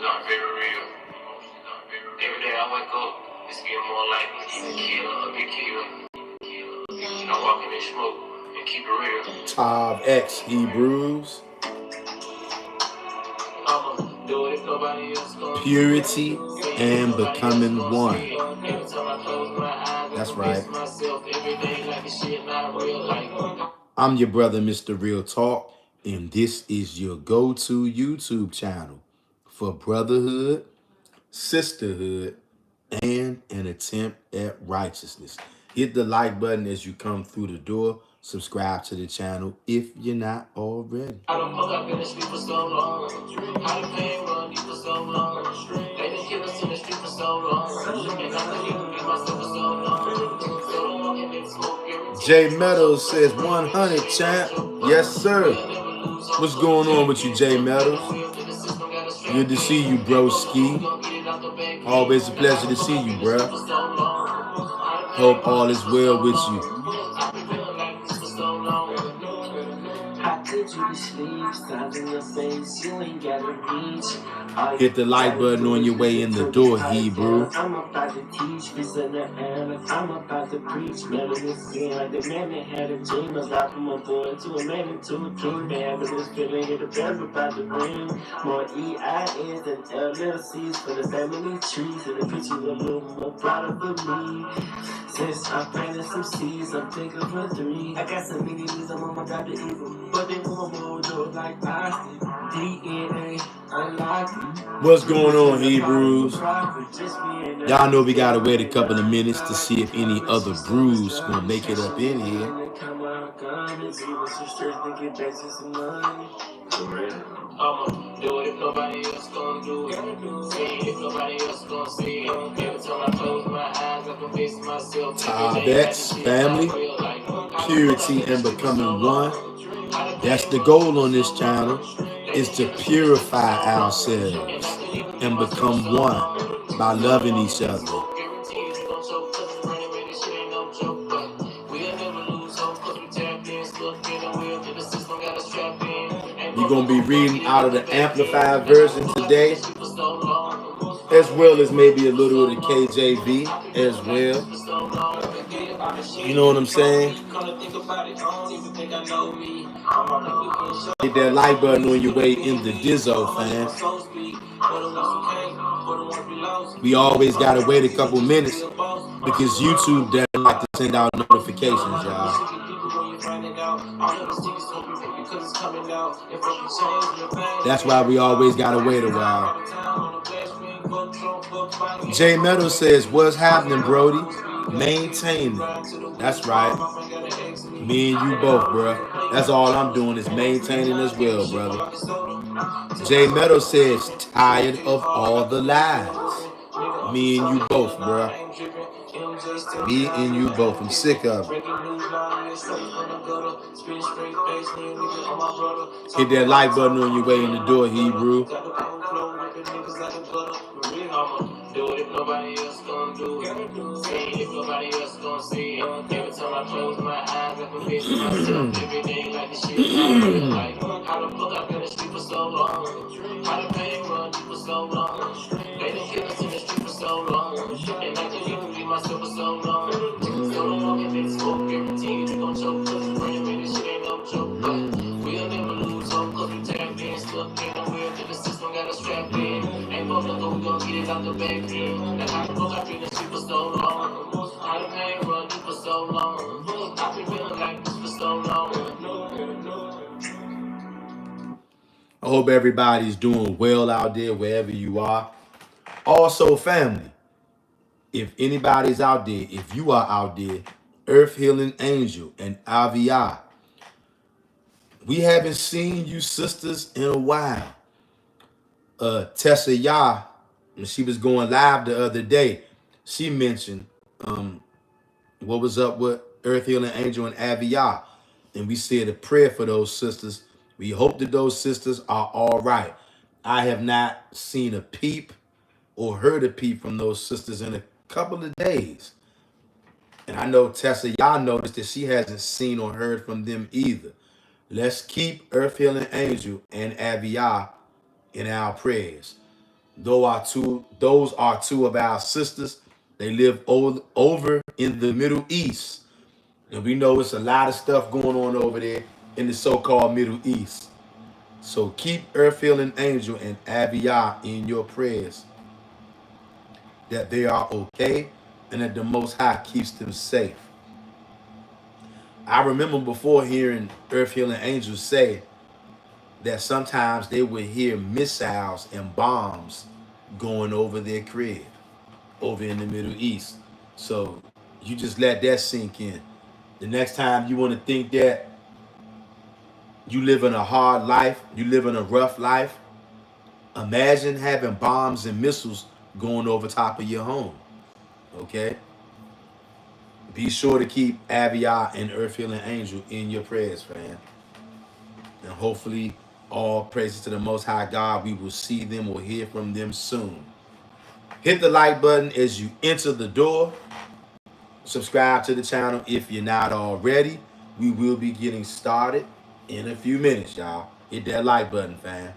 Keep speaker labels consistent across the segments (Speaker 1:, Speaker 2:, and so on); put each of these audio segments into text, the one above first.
Speaker 1: not very real. Every day I wake up, it's getting more likely to either kill or get killed. I'm walking in smoke and keep it real.
Speaker 2: Tav X Hebrews. Purity and becoming one. That's right. I'm your brother, Mr. Real Talk, and this is your go-to YouTube channel for brotherhood, sisterhood, and an attempt at righteousness. Hit the like button as you come through the door. Subscribe to the channel if you're not already.
Speaker 1: I don't fuck, I've been in the street for so long. How the pain run deep for so long. They done killed us in the street for so long. And I couldn't even be myself for so long. So don't walk in and smoke every
Speaker 2: J Meadows says 100, champ. Yes, sir. What's going on with you, J Meadows? Good to see you, broski. Always a pleasure to see you, bruh. Hope all is well with you. Hit the like button on your way in the door, Hebrew.
Speaker 1: I'm about to teach, this in the air, I'm about to preach. Melon is skin like the man that had a dream. I got from a boy to a man into a king. They have this feeling here, the bells about to ring. More EINs than LLCs for the family trees. And the pictures a little more proud of me. Since I planted some seeds, I'm thinking for 3. I got some mini-me's, I'm on my God the evil. But they want more dope like plastic. DNA, unlocked.
Speaker 2: What's going on, Hebrews? Y'all know we gotta wait a couple of minutes to see if any other brews gonna make it up in here.
Speaker 1: I'ma do it if nobody else gonna do it. See if nobody else gonna see it. Every time I close my eyes, I can face myself.
Speaker 2: That's family, purity, and becoming one. That's the goal on this channel, is to purify ourselves and become one by loving each other. You're going to be reading out of the Amplified version today, as well as maybe a little of the KJV as well. You know what I'm saying? Hit that like button on your way in the Dizzo, fam. We always got to wait a couple minutes because YouTube doesn't like to send out notifications, y'all. That's why we always got to wait a while. J Meadow says, what's happening, Brody? Maintaining. That's right. Me and you both, bro. That's all I'm doing is maintaining as well, brother. J Meadow says, tired of all the lies. Me and you both, bro. Me and you both. I'm sick of it. Hit that like button on your way in the door, Hebrew. Do it if nobody else gonna do it. See if nobody else gonna see it. Every time I close my eyes, I can face myself. Every day like the shit is like, how the fuck I've been in the street for so long? How the pain run deep for so long? They done killed us in the street for so long. And I couldn't even be myself for so long. So don't walk in and smoke everything. You gon' choke cause the brain man, this shit ain't no joke. But we'll never lose hope cause we tapped in. Stuck in the wheel till the system got us strapped in. Ain't both of them, we gon' get it out the back end. And how the fuck I've been in the street for so long? How the pain run deep for so long? I've been feeling like this for so long. I hope everybody's doing well out there, wherever you are. Also, family, if anybody's out there, if you are out there, Earth Healing Angel and Avia, we haven't seen you sisters in a while. Tessa Yah, when she was going live the other day, she mentioned what was up with Earth Healing Angel and Avia. And we said a prayer for those sisters. We hope that those sisters are all right. I have not seen a peep or heard a peep from those sisters in a couple of days. And I know Tessa, y'all noticed that she hasn't seen or heard from them either. Let's keep Earth Healing Angel and Avia in our prayers. Those are two of our sisters. They live over in the Middle East. And we know it's a lot of stuff going on over there in the so-called Middle East. So keep Earth Healing Angel and Aviyah in your prayers, that they are okay and that the Most High keeps them safe. I remember before hearing Earth Healing Angels say that sometimes they would hear missiles and bombs going over their crib over in the Middle East. So you just let that sink in. The next time you want to think that you live in a hard life, you live in a rough life, imagine having bombs and missiles going over top of your home. Okay? Be sure to keep Aviyah and Earth Healing Angel in your prayers, fam. And hopefully, all praises to the Most High God, we will see them or hear from them soon. Hit the like button as you enter the door. Subscribe to the channel if you're not already. We will be getting started in a few minutes, y'all. Hit that like button, fam.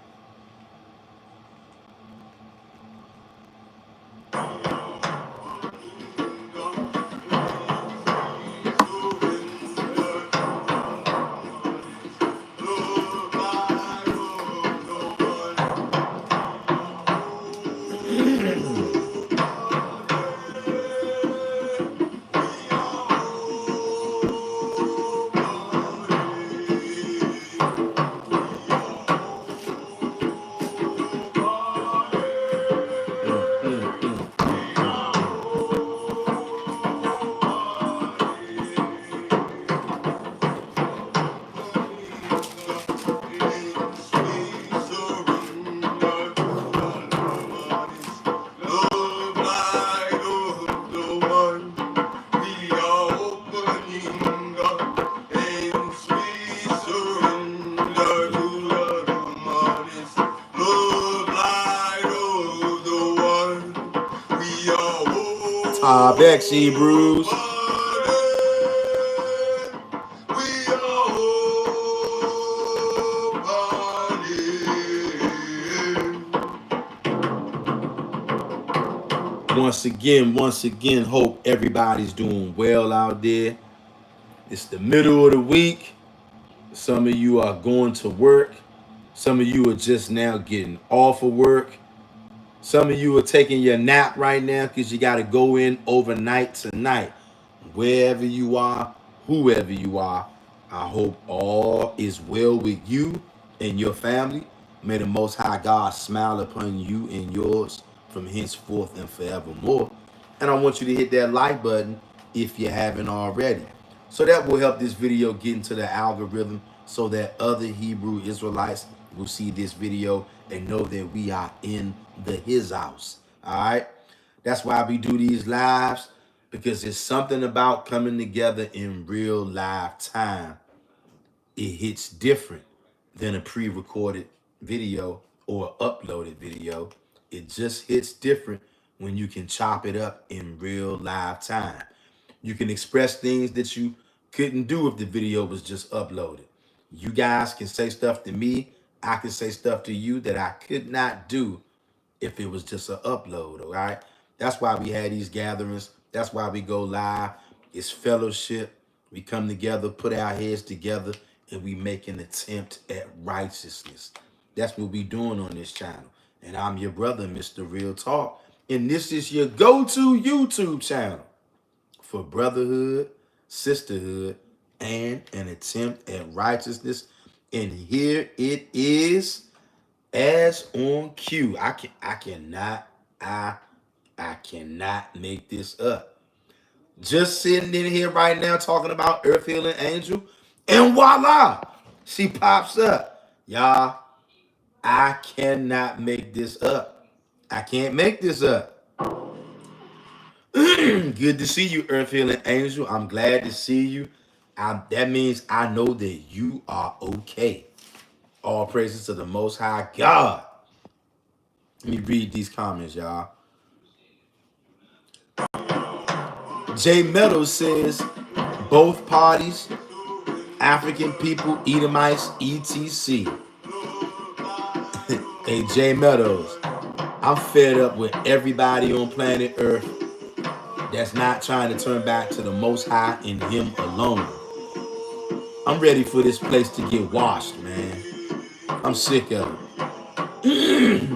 Speaker 2: Bex Hebrews. Once again, hope everybody's doing well out there. It's the middle of the week. Some of you are going to work. Some of you are just now getting off of work. Some of you are taking your nap right now because you got to go in overnight tonight. Wherever you are, whoever you are, I hope all is well with you and your family. May the Most High God smile upon you and yours from henceforth and forevermore. And I want you to hit that like button if you haven't already. So that will help this video get into the algorithm so that other Hebrew Israelites will see this video and know that we are in his house. All right. That's why we do these lives, because it's something about coming together in real live time. It hits different than a pre-recorded video or uploaded video. It just hits different when you can chop it up in real live time. You can express things that you couldn't do if the video was just uploaded. You guys can say stuff to me. I can say stuff to you that I could not do if it was just an upload, all right? That's why we had these gatherings. That's why we go live. It's fellowship. We come together, put our heads together, and we make an attempt at righteousness. That's what we doing on this channel. And I'm your brother, Mr. Real Talk. And this is your go-to YouTube channel for brotherhood, sisterhood, and an attempt at righteousness. And here it is, as on cue. I cannot make this up. Just sitting in here right now talking about Earth Healing Angel, and voila, she pops up. Y'all, I cannot make this up. I can't make this up. Good to see you, Earth Healing Angel. I'm glad to see you. That means I know that you are okay. All praises to the Most High God. Let me read these comments, y'all. Jay Meadows says, both parties, African people, Edomites, etc. Hey, Jay Meadows, I'm fed up with everybody on planet Earth that's not trying to turn back to the Most High and Him alone. I'm ready for this place to get washed, man. I'm sick of it.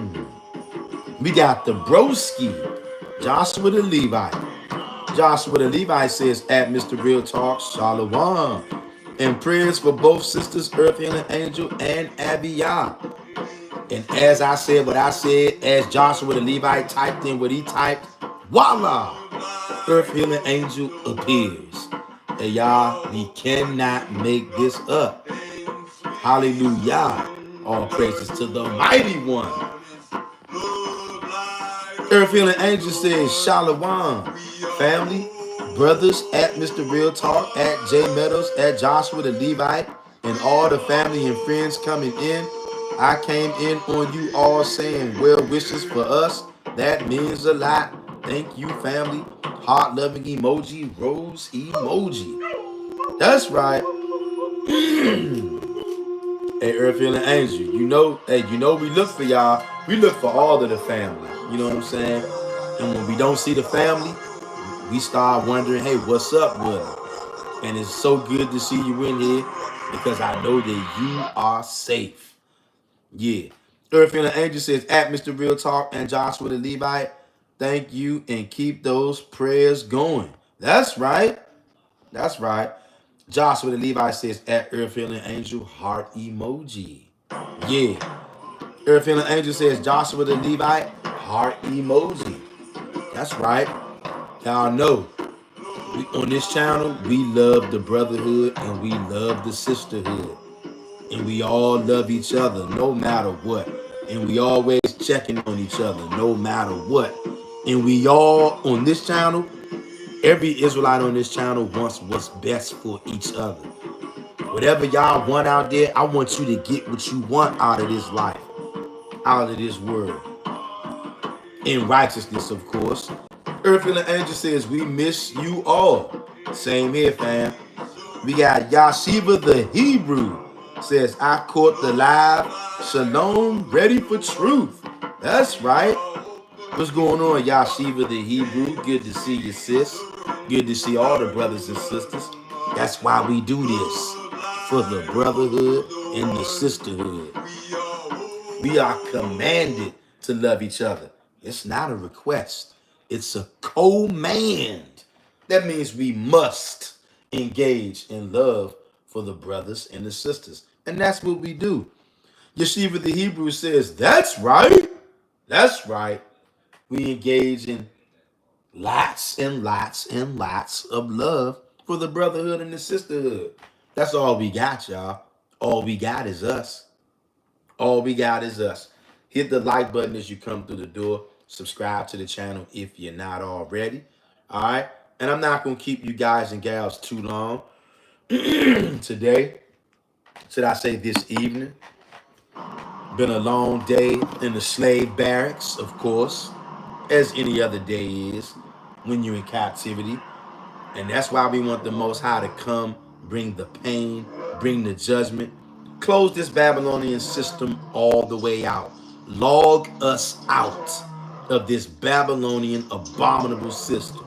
Speaker 2: We got the broski, Joshua the Levite. Joshua the Levite says at Mr. Real Talk, Shalom. And prayers for both sisters, Earth Healing Angel and Abiyah. And as I said what I said, as Joshua the Levite typed in what he typed, voila! Earth Healing Angel appears. And y'all, we cannot make this up. Hallelujah. All praises to the mighty one. Earth Healing Angel says, Shalom, family, brothers at Mr. Real Talk, at J Meadows, at Joshua the Levite, and all the family and friends coming in. I came in on you all saying well wishes for us. That means a lot. Thank you, family. Heart loving emoji, rose emoji. That's right. Hey, Earth Healing Angel, you know we look for y'all. We look for all of the family. You know what I'm saying? And when we don't see the family, we start wondering, hey, what's up with them? And it's so good to see you in here because I know that you are safe. Yeah. Earth Healing Angel says, at Mr. Real Talk and Joshua the Levite, thank you and keep those prayers going. That's right. That's right. Joshua the Levite says, at Earth Healing Angel, heart emoji. Yeah. Earth Healing Angel says, Joshua the Levite, heart emoji. That's right. Y'all know, on this channel, we love the brotherhood and we love the sisterhood. And we all love each other no matter what. And we always checking on each other no matter what. And we all, on this channel, every Israelite on this channel wants what's best for each other. Whatever y'all want out there, I want you to get what you want out of this life, out of this world. In righteousness, of course. Earth Healing Angel says, we miss you all. Same here, fam. We got Yashiva the Hebrew says, I caught the live. Shalom, ready for truth. That's right. What's going on, Yashiva the Hebrew? Good to see you, sis. Good to see all the brothers and sisters. That's why we do this. For the brotherhood and the sisterhood. We are commanded to love each other. It's not a request. It's a command. That means we must engage in love for the brothers and the sisters. And that's what we do. Yeshiva the Hebrew says, that's right. That's right. We engage in lots and lots and lots of love for the brotherhood and the sisterhood. That's all we got, y'all. All we got is us. All we got is us. Hit the like button as you come through the door. Subscribe to the channel if you're not already. All right. And I'm not going to keep you guys and gals too long today. Should I say this evening? Been a long day in the slave barracks, of course, as any other day is when you're in captivity. And that's why we want the Most High to come, bring the pain, bring the judgment, close this Babylonian system all the way out. Log us out of this Babylonian abominable system.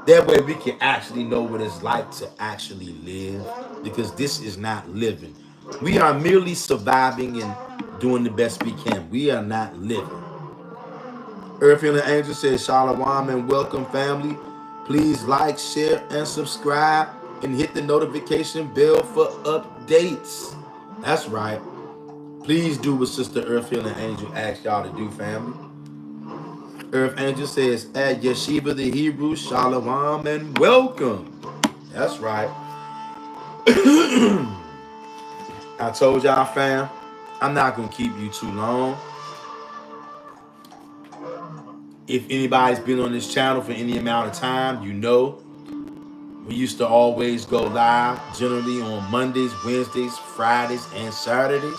Speaker 2: That way we can actually know what it's like to actually live, because this is not living. We are merely surviving and doing the best we can. We are not living. Earth Healing Angel says, Shalom and welcome, family. Please like, share, and subscribe, and hit the notification bell for updates. That's right. Please do what Sister Earth Healing Angel asked y'all to do, family. Earth Angel says, at Yeshiva the Hebrew, Shalom and welcome. That's right. I told y'all, fam, I'm not going to keep you too long. If anybody's been on this channel for any amount of time, you know we used to always go live, generally on Mondays, Wednesdays, Fridays, and Saturdays.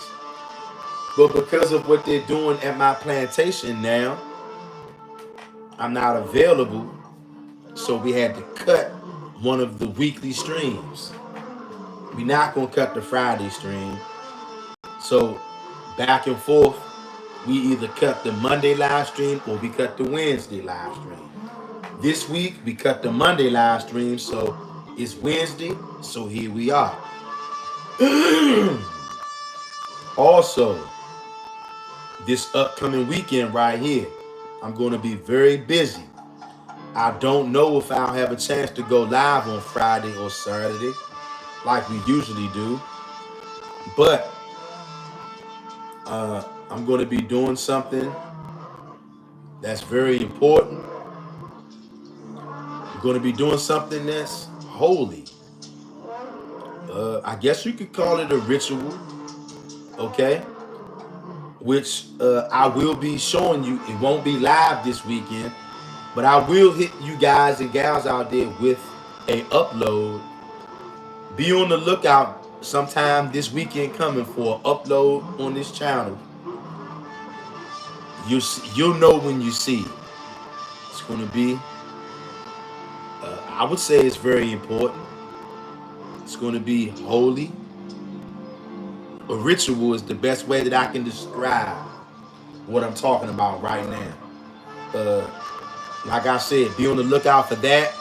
Speaker 2: But because of what they're doing at my plantation now, I'm not available. So we had to cut one of the weekly streams. We're not going to cut the Friday stream. So back and forth, We either cut the Monday live stream or we cut the Wednesday live stream. This week we cut the Monday live stream, so it's Wednesday, so here we are. Also, this upcoming weekend right here, I'm going to be very busy. I don't know if I'll have a chance to go live on Friday or Saturday like we usually do, but I'm going to be doing something that's very important. I'm going to be doing something that's holy. I guess you could call it a ritual, okay? Which I will be showing you. It won't be live this weekend, but I will hit you guys and gals out there with a upload. Be on the lookout sometime this weekend coming for an upload on this channel. You'll know when you see it. It's going to be, I would say it's very important. It's going to be holy. A ritual is the best way that I can describe what I'm talking about right now. Like I said, be on the lookout for that.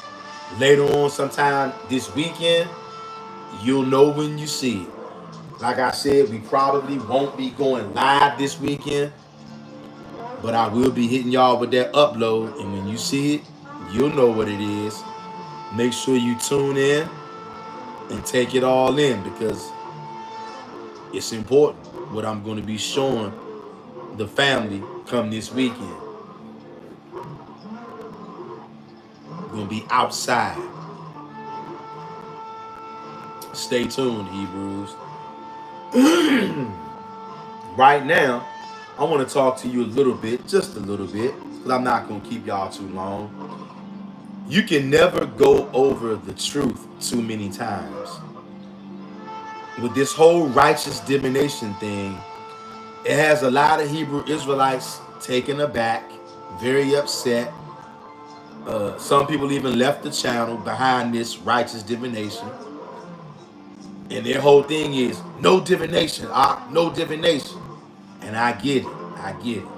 Speaker 2: Later on sometime this weekend, you'll know when you see it. Like I said, we probably won't be going live this weekend, but I will be hitting y'all with that upload. And when you see it, you'll know what it is. Make sure you tune in and take it all in because it's important what I'm going to be showing the family come this weekend. We're going to be outside. Stay tuned, Hebrews. Right now, I want to talk to you a little bit, just a little bit, because I'm not going to keep y'all too long. You can never go over the truth too many times. With this whole righteous divination thing, it has a lot of Hebrew Israelites taken aback, very upset. Some people even left the channel behind this righteous divination. And their whole thing is no divination, no divination. And I get it. I get it.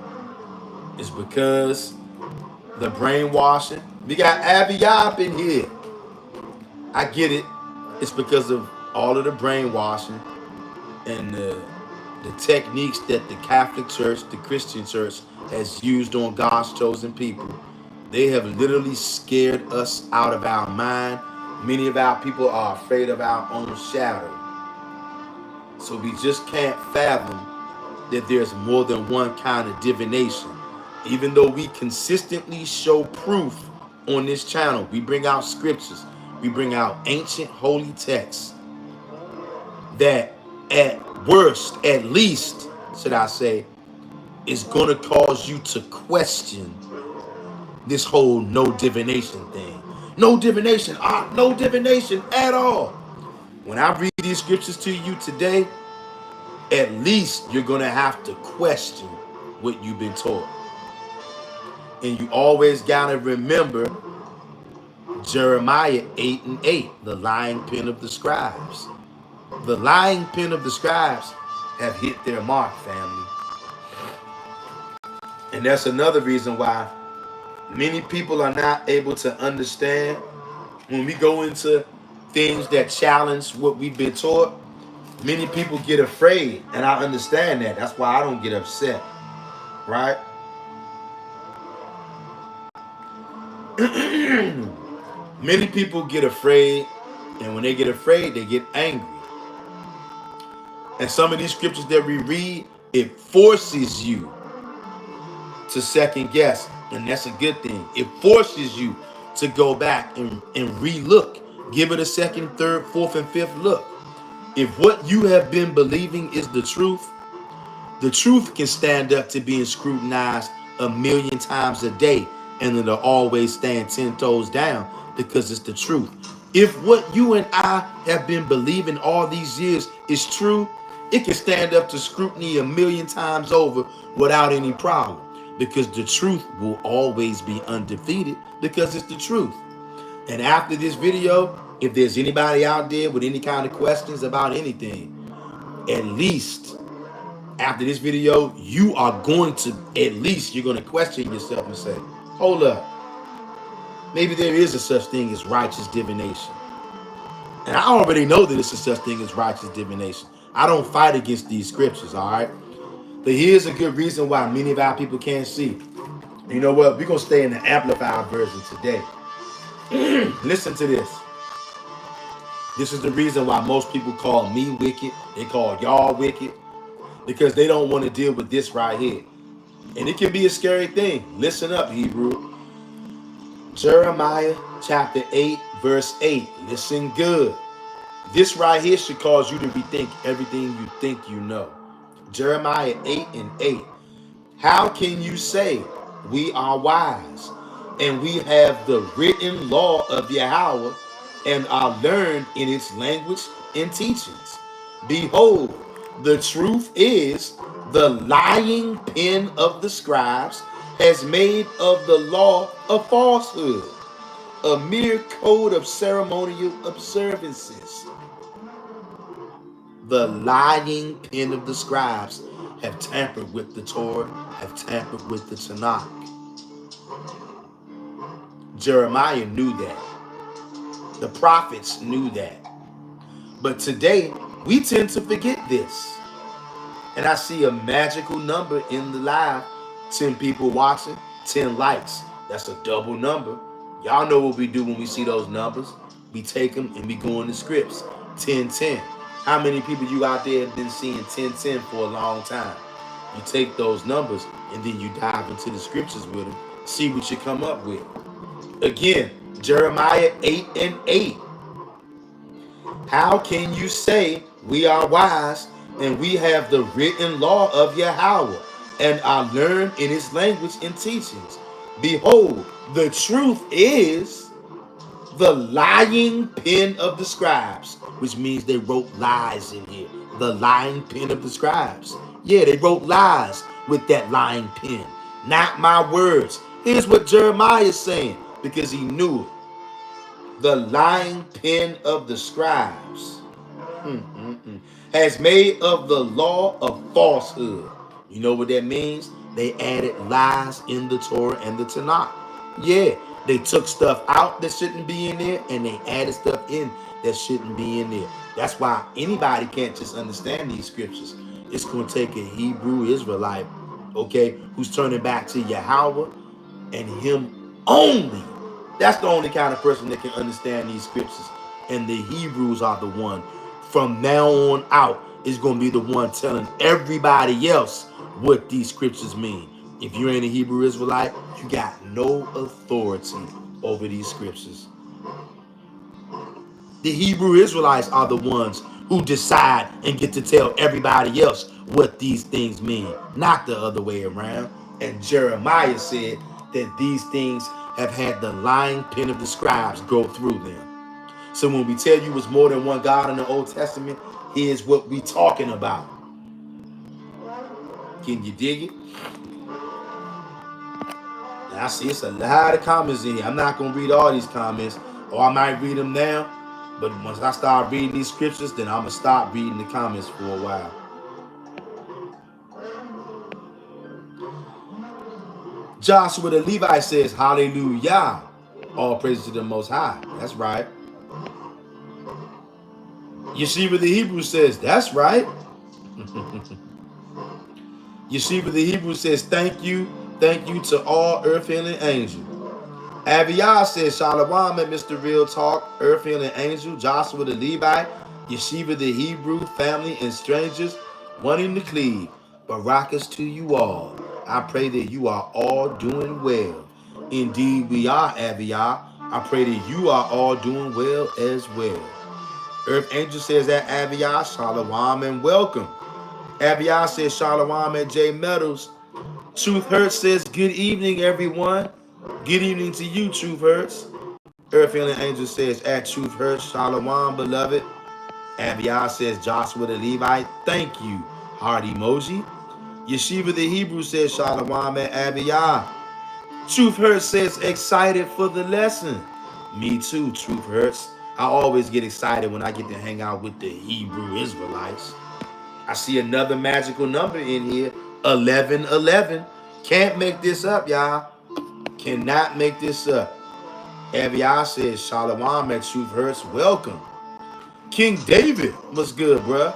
Speaker 2: It's because the brainwashing. We got Abby up in here. I get it. It's because of all of the brainwashing and the techniques that the Catholic Church, the Christian Church, has used on God's chosen people. They have literally scared us out of our mind. Many of our people are afraid of our own shadow. So we just can't fathom that there's more than one kind of divination. Even though we consistently show proof on this channel, we bring out scriptures, we bring out ancient holy texts that at worst, at least, should I say, is going to cause you to question this whole no divination thing. No divination, no divination at all. When I read these scriptures to you today, at least you're going to have to question what you've been taught. And you always got to remember Jeremiah 8:8, the lying pen of the scribes. The lying pen of the scribes have hit their mark, family. And that's another reason why many people are not able to understand when we go into things that challenge what we've been taught. Many people get afraid, and I understand that. That's why I don't get upset, right? Many people get afraid, and when they get afraid, they get angry. And some of these scriptures that we read, it forces you to second guess, and that's a good thing. It forces you to go back and re-look. Give it a second, third, fourth, and fifth look. If what you have been believing is the truth can stand up to being scrutinized 1,000,000 times a day, and it'll always stand 10 toes down because it's the truth. If what you and I have been believing all these years is true, it can stand up to scrutiny 1,000,000 times over without any problem, because the truth will always be undefeated because it's the truth. And after this video, if there's anybody out there with any kind of questions about anything, at least After this video, you are going to, at least you're going to question yourself and say, hold up, maybe there is a such thing as righteous divination. And I already know that it's a such thing as righteous divination. I don't fight against these scriptures, all right? But here's a good reason why many of our people can't see. You know what? We're going to stay in the amplified version today. Listen to this. This is the reason why most people call me wicked. They call y'all wicked. Because they don't want to deal with this right here. And it can be a scary thing. Listen up, Hebrew. Jeremiah chapter 8, verse 8. Listen good. This right here should cause you to rethink everything you think you know. Jeremiah 8 and 8. How can you say we are wise and we have the written law of Yahweh and are learned in its language and teachings? Behold, the truth is the lying pen of the scribes has made of the law a falsehood, a mere code of ceremonial observances. The lying pen of the scribes have tampered with the Torah, have tampered with the Tanakh. Jeremiah knew that. The prophets knew that. But today, we tend to forget this. And I see a magical number in the live. 10 people watching, 10 likes. That's a double number. Y'all know what we do when we see those numbers. We take them and we go in the scripts. 10-10. How many people you out there have been seeing 10-10 for a long time? You take those numbers and then you dive into the scriptures with them. See what you come up with. Again, Jeremiah 8 and 8. How can you say we are wise and we have the written law of Yahweh and are learned in his language and teachings? Behold, the truth is the lying pen of the scribes, which means they wrote lies in here. The lying pen of the scribes. Yeah, they wrote lies with that lying pen. Not my words. Here's what Jeremiah is saying because he knew it. The lying pen of the scribes has made of the law of falsehood. You know what that means? They added lies in the Torah and the Tanakh. Yeah, they took stuff out that shouldn't be in there and they added stuff in that shouldn't be in there. That's why anybody can't just understand these scriptures. It's going to take a Hebrew Israelite, okay, who's turning back to Yahweh and him only. That's the only kind of person that can understand these scriptures. And the Hebrews are the one. From now on out, is going to be the one telling everybody else what these scriptures mean. If you ain't a Hebrew Israelite, you got no authority over these scriptures. The Hebrew Israelites are the ones who decide and get to tell everybody else what these things mean, not the other way around. And Jeremiah said that these things have had the lying pen of the scribes go through them. So when we tell you it's more than one God in the Old Testament, here's what we talking about. Can you dig it? I see it's a lot of comments in here. I'm not going to read all these comments, or I might read them now. But once I start reading these scriptures, then I'm going to stop reading the comments for a while. Joshua the Levite says, hallelujah. All praise to the Most High. That's right. Yeshiva the Hebrew says, that's right. Yeshiva the Hebrew says, thank you to all earth healing angels. Aviyah says, Shalom and Mr. Real Talk, earth healing angel, Joshua the Levite, Yeshiva the Hebrew, family and strangers, wanting to cleave. Barakas to you all. I pray that you are all doing well. Indeed, we are, Aviyah. I pray that you are all doing well as well. Earth Angel says that Aviyah, Shalom and welcome. Aviyah says Shalom at J Metals. Truth Hurts says good evening, everyone. Good evening to you, Truth Hurts. Earth Healing Angel says at Truth Hurts, Shalom, beloved. Aviyah says Joshua the Levite, thank you. Heart emoji. Yeshiva the Hebrew says Shalom at Aviyah. Truth Hurts says excited for the lesson. Me too, Truth Hurts. I always get excited when I get to hang out with the Hebrew Israelites. I see another magical number in here, 1111. Can't make this up, y'all. Cannot make this up. Aviar says, Shalom at Truth Hurts. Welcome. King David, what's good, bruh?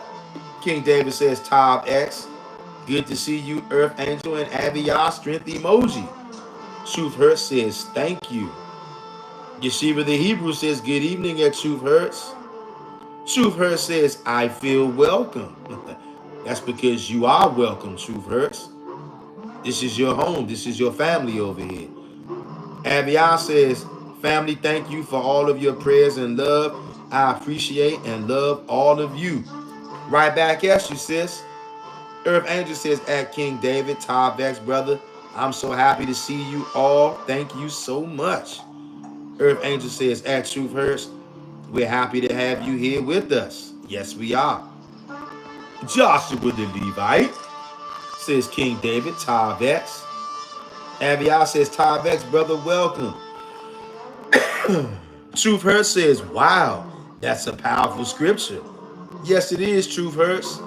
Speaker 2: King David says, Tob X. Good to see you, Earth Angel and Aviar Strength emoji. Truth Hurts says, thank you. Yeshiva the Hebrew says, good evening at Truth Hurts. Truth Hurts says, I feel welcome. That's because you are welcome, Truth Hurts. This is your home. This is your family over here. Aviar says, family, thank you for all of your prayers and love. I appreciate and love all of you. Right back at you, sis. Earth Angel says, at King David, Todd Vex, brother, I'm so happy to see you all. Thank you so much. Earth Angel says, at Truth Hurts, we're happy to have you here with us. Yes, we are. Joshua the Levite says, King David, Todd Vex. Aviar says, Todd Vex, brother, welcome. Truth Hurts says, wow, that's a powerful scripture. Yes, it is, Truth Hurts.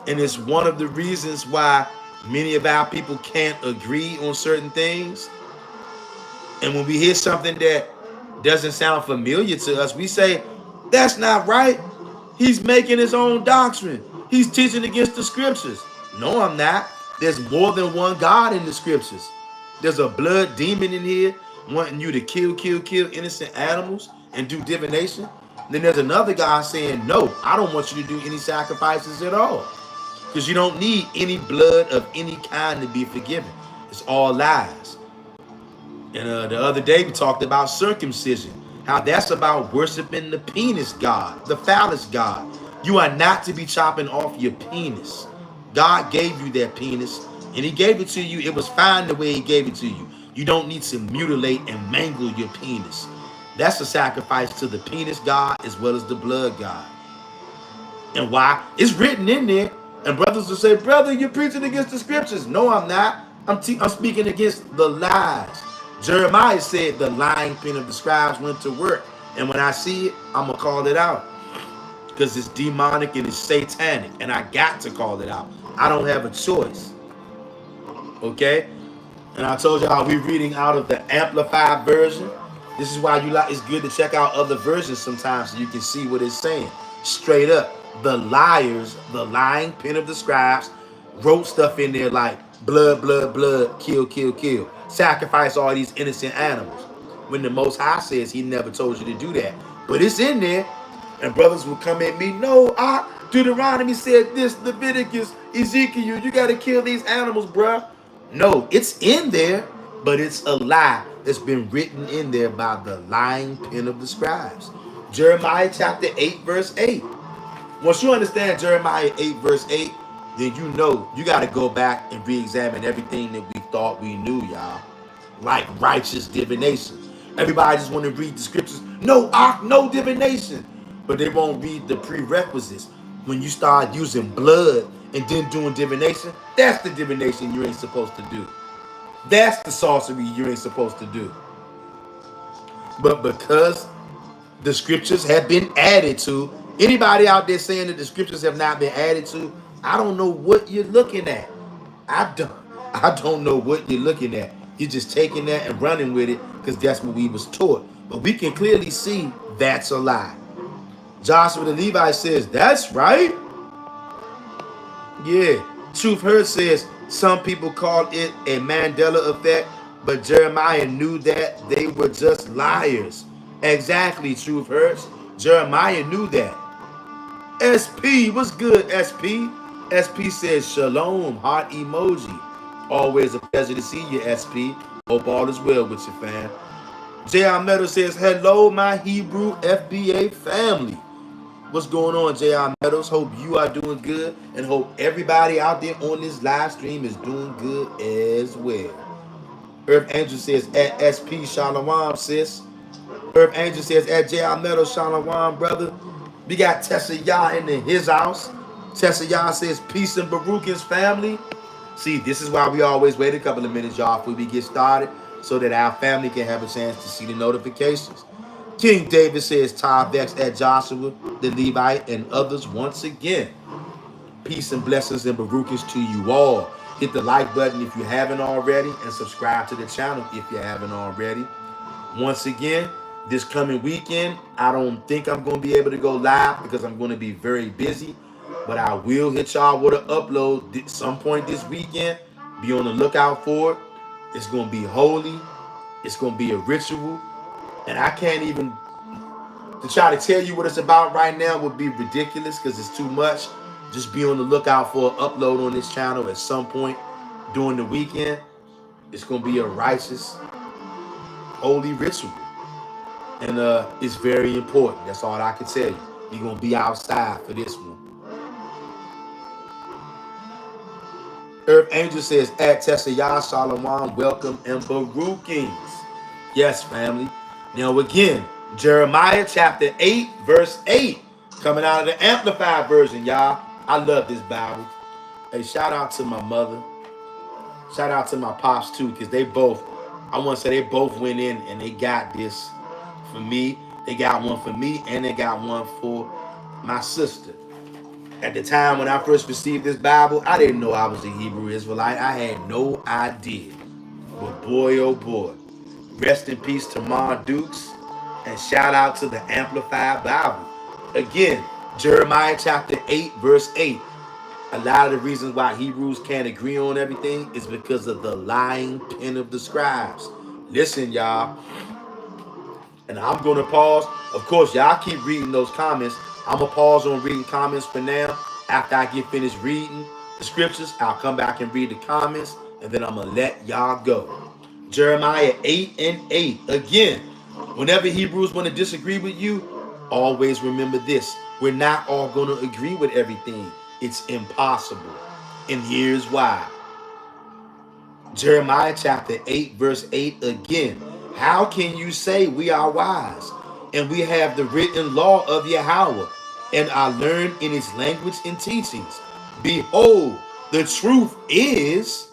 Speaker 2: And it's one of the reasons why many of our people can't agree on certain things. And when we hear something that doesn't sound familiar to us, we say, that's not right. He's making his own doctrine. He's teaching against the scriptures. No, I'm not. There's more than one God in the scriptures. There's a blood demon in here wanting you to kill innocent animals and do divination. Then there's another guy saying, no, I don't want you to do any sacrifices at all. Because you don't need any blood of any kind to be forgiven. It's all lies. And the other day we talked about circumcision. How that's about worshiping the penis god, the phallus god. You are not to be chopping off your penis. God gave you that penis and he gave it to you. It was fine the way he gave it to you. You don't need to mutilate and mangle your penis. That's a sacrifice to the penis god as well as the blood god. And why? It's written in there. And brothers will say, brother, you're preaching against the scriptures. No, I'm not. I'm speaking against the lies. Jeremiah said the lying pen of the scribes went to work. And when I see it, I'm going to call it out. Because it's demonic and it's satanic. And I got to call it out. I don't have a choice. Okay? And I told y'all we're reading out of the Amplified version. This is why it's good to check out other versions sometimes so you can see what it's saying. Straight up. The liars, the lying pen of the scribes, wrote stuff in there like blood, blood, blood, kill, kill, kill. Sacrifice all these innocent animals. When the Most High says he never told you to do that. But it's in there. And brothers will come at me, no, Deuteronomy said this, Leviticus, Ezekiel, you got to kill these animals, bruh. No, it's in there, but it's a lie that's been written in there by the lying pen of the scribes. Jeremiah chapter 8, verse 8. Once you understand Jeremiah 8, verse 8, then you know you got to go back and re-examine everything that we thought we knew, y'all. Like righteous divination. Everybody just want to read the scriptures. No, no divination. But they won't read the prerequisites. When you start using blood and then doing divination, that's the divination you ain't supposed to do. That's the sorcery you ain't supposed to do. But because the scriptures have been added to, anybody out there saying that the scriptures have not been added to, I don't know what you're looking at. I don't know what you're looking at. You're just taking that and running with it because that's what we was taught. But we can clearly see that's a lie. Joshua the Levite says, that's right. Yeah. Truth Heard says, some people call it a Mandela effect, but Jeremiah knew that they were just liars. Exactly, Truth Hurts. Jeremiah knew that. SP, what's good, SP? SP says, shalom, heart emoji. Always a pleasure to see you, SP. Hope all is well with you, fam. J.R. Meadows says, hello, my Hebrew FBA family. What's going on, J.R. Meadows? Hope you are doing good and hope everybody out there on this live stream is doing good as well. Earth Angel says, at SP, shalom, sis. Earth Angel says, at J.R. Meadows, shalom, brother. We got Tessa Yah in his house. Tessa Yah says, peace and Baruch his family. See, this is why we always wait a couple of minutes, y'all, before we get started, so that our family can have a chance to see the notifications. King David says, Todd Vex at Joshua, the Levite, and others once again. Peace and blessings and barukins to you all. Hit the like button if you haven't already, and subscribe to the channel if you haven't already. Once again, this coming weekend, I don't think I'm going to be able to go live because I'm going to be very busy. But I will hit y'all with an upload at some point this weekend. Be on the lookout for it. It's going to be holy. It's going to be a ritual. And I can't even, to try to tell you what it's about right now would be ridiculous because it's too much. Just be on the lookout for an upload on this channel at some point during the weekend. It's going to be a righteous, holy ritual. And it's very important. That's all I can tell you. You're going to be outside for this one. Earth Angel says, at Tessa Yah Shalom, welcome and barukings. Yes, family. Now again, Jeremiah chapter 8, verse 8. Coming out of the Amplified version, y'all. I love this Bible. Hey, shout out to my mother. Shout out to my pops too, because they both, I want to say they both went in and they got this for me. They got one for me and they got one for my sister. At the time when I first received this Bible, I didn't know I was a Hebrew Israelite. I had no idea. But boy, oh boy. Rest in peace to Ma Dukes. And shout out to the Amplified Bible. Again, Jeremiah chapter 8, verse 8. A lot of the reasons why Hebrews can't agree on everything is because of the lying pen of the scribes. Listen, y'all. And I'm going to pause. Of course, y'all keep reading those comments. I'm going to pause on reading comments for now. After I get finished reading the scriptures, I'll come back and read the comments. And then I'm going to let y'all go. Jeremiah 8 and 8. Again, whenever Hebrews want to disagree with you, always remember this. We're not all going to agree with everything. It's impossible. And here's why. Jeremiah chapter 8, verse 8 again. How can you say we are wise, and we have the written law of Yahweh, and are learned in its language and teachings? Behold, the truth is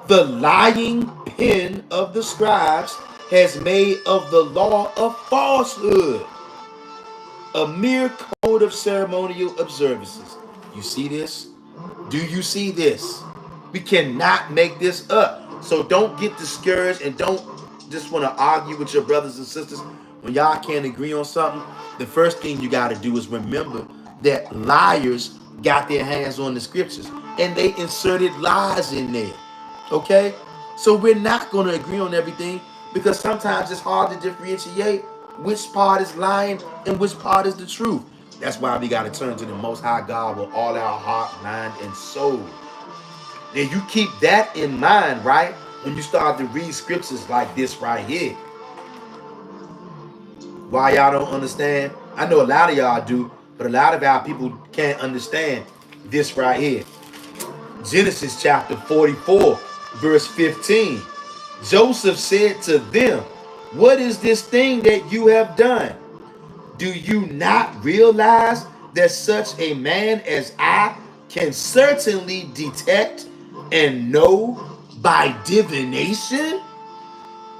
Speaker 2: the lying pen of the scribes has made of the law of falsehood a mere code of ceremonial observances. You see this? Do you see this? We cannot make this up. So don't get discouraged and don't just want to argue with your brothers and sisters when y'all can't agree on something. The first thing you got to do is remember that liars got their hands on the scriptures and they inserted lies in there. Okay? So we're not going to agree on everything because sometimes it's hard to differentiate which part is lying and which part is the truth. That's why we got to turn to the Most High God with all our heart, mind, and soul. Now you keep that in mind, right? When you start to read scriptures like this right here. Why y'all don't understand? I know a lot of y'all do, but a lot of our people can't understand this right here. Genesis chapter 44, verse 15. Joseph said to them, what is this thing that you have done? Do you not realize that such a man as I can certainly detect and know by divination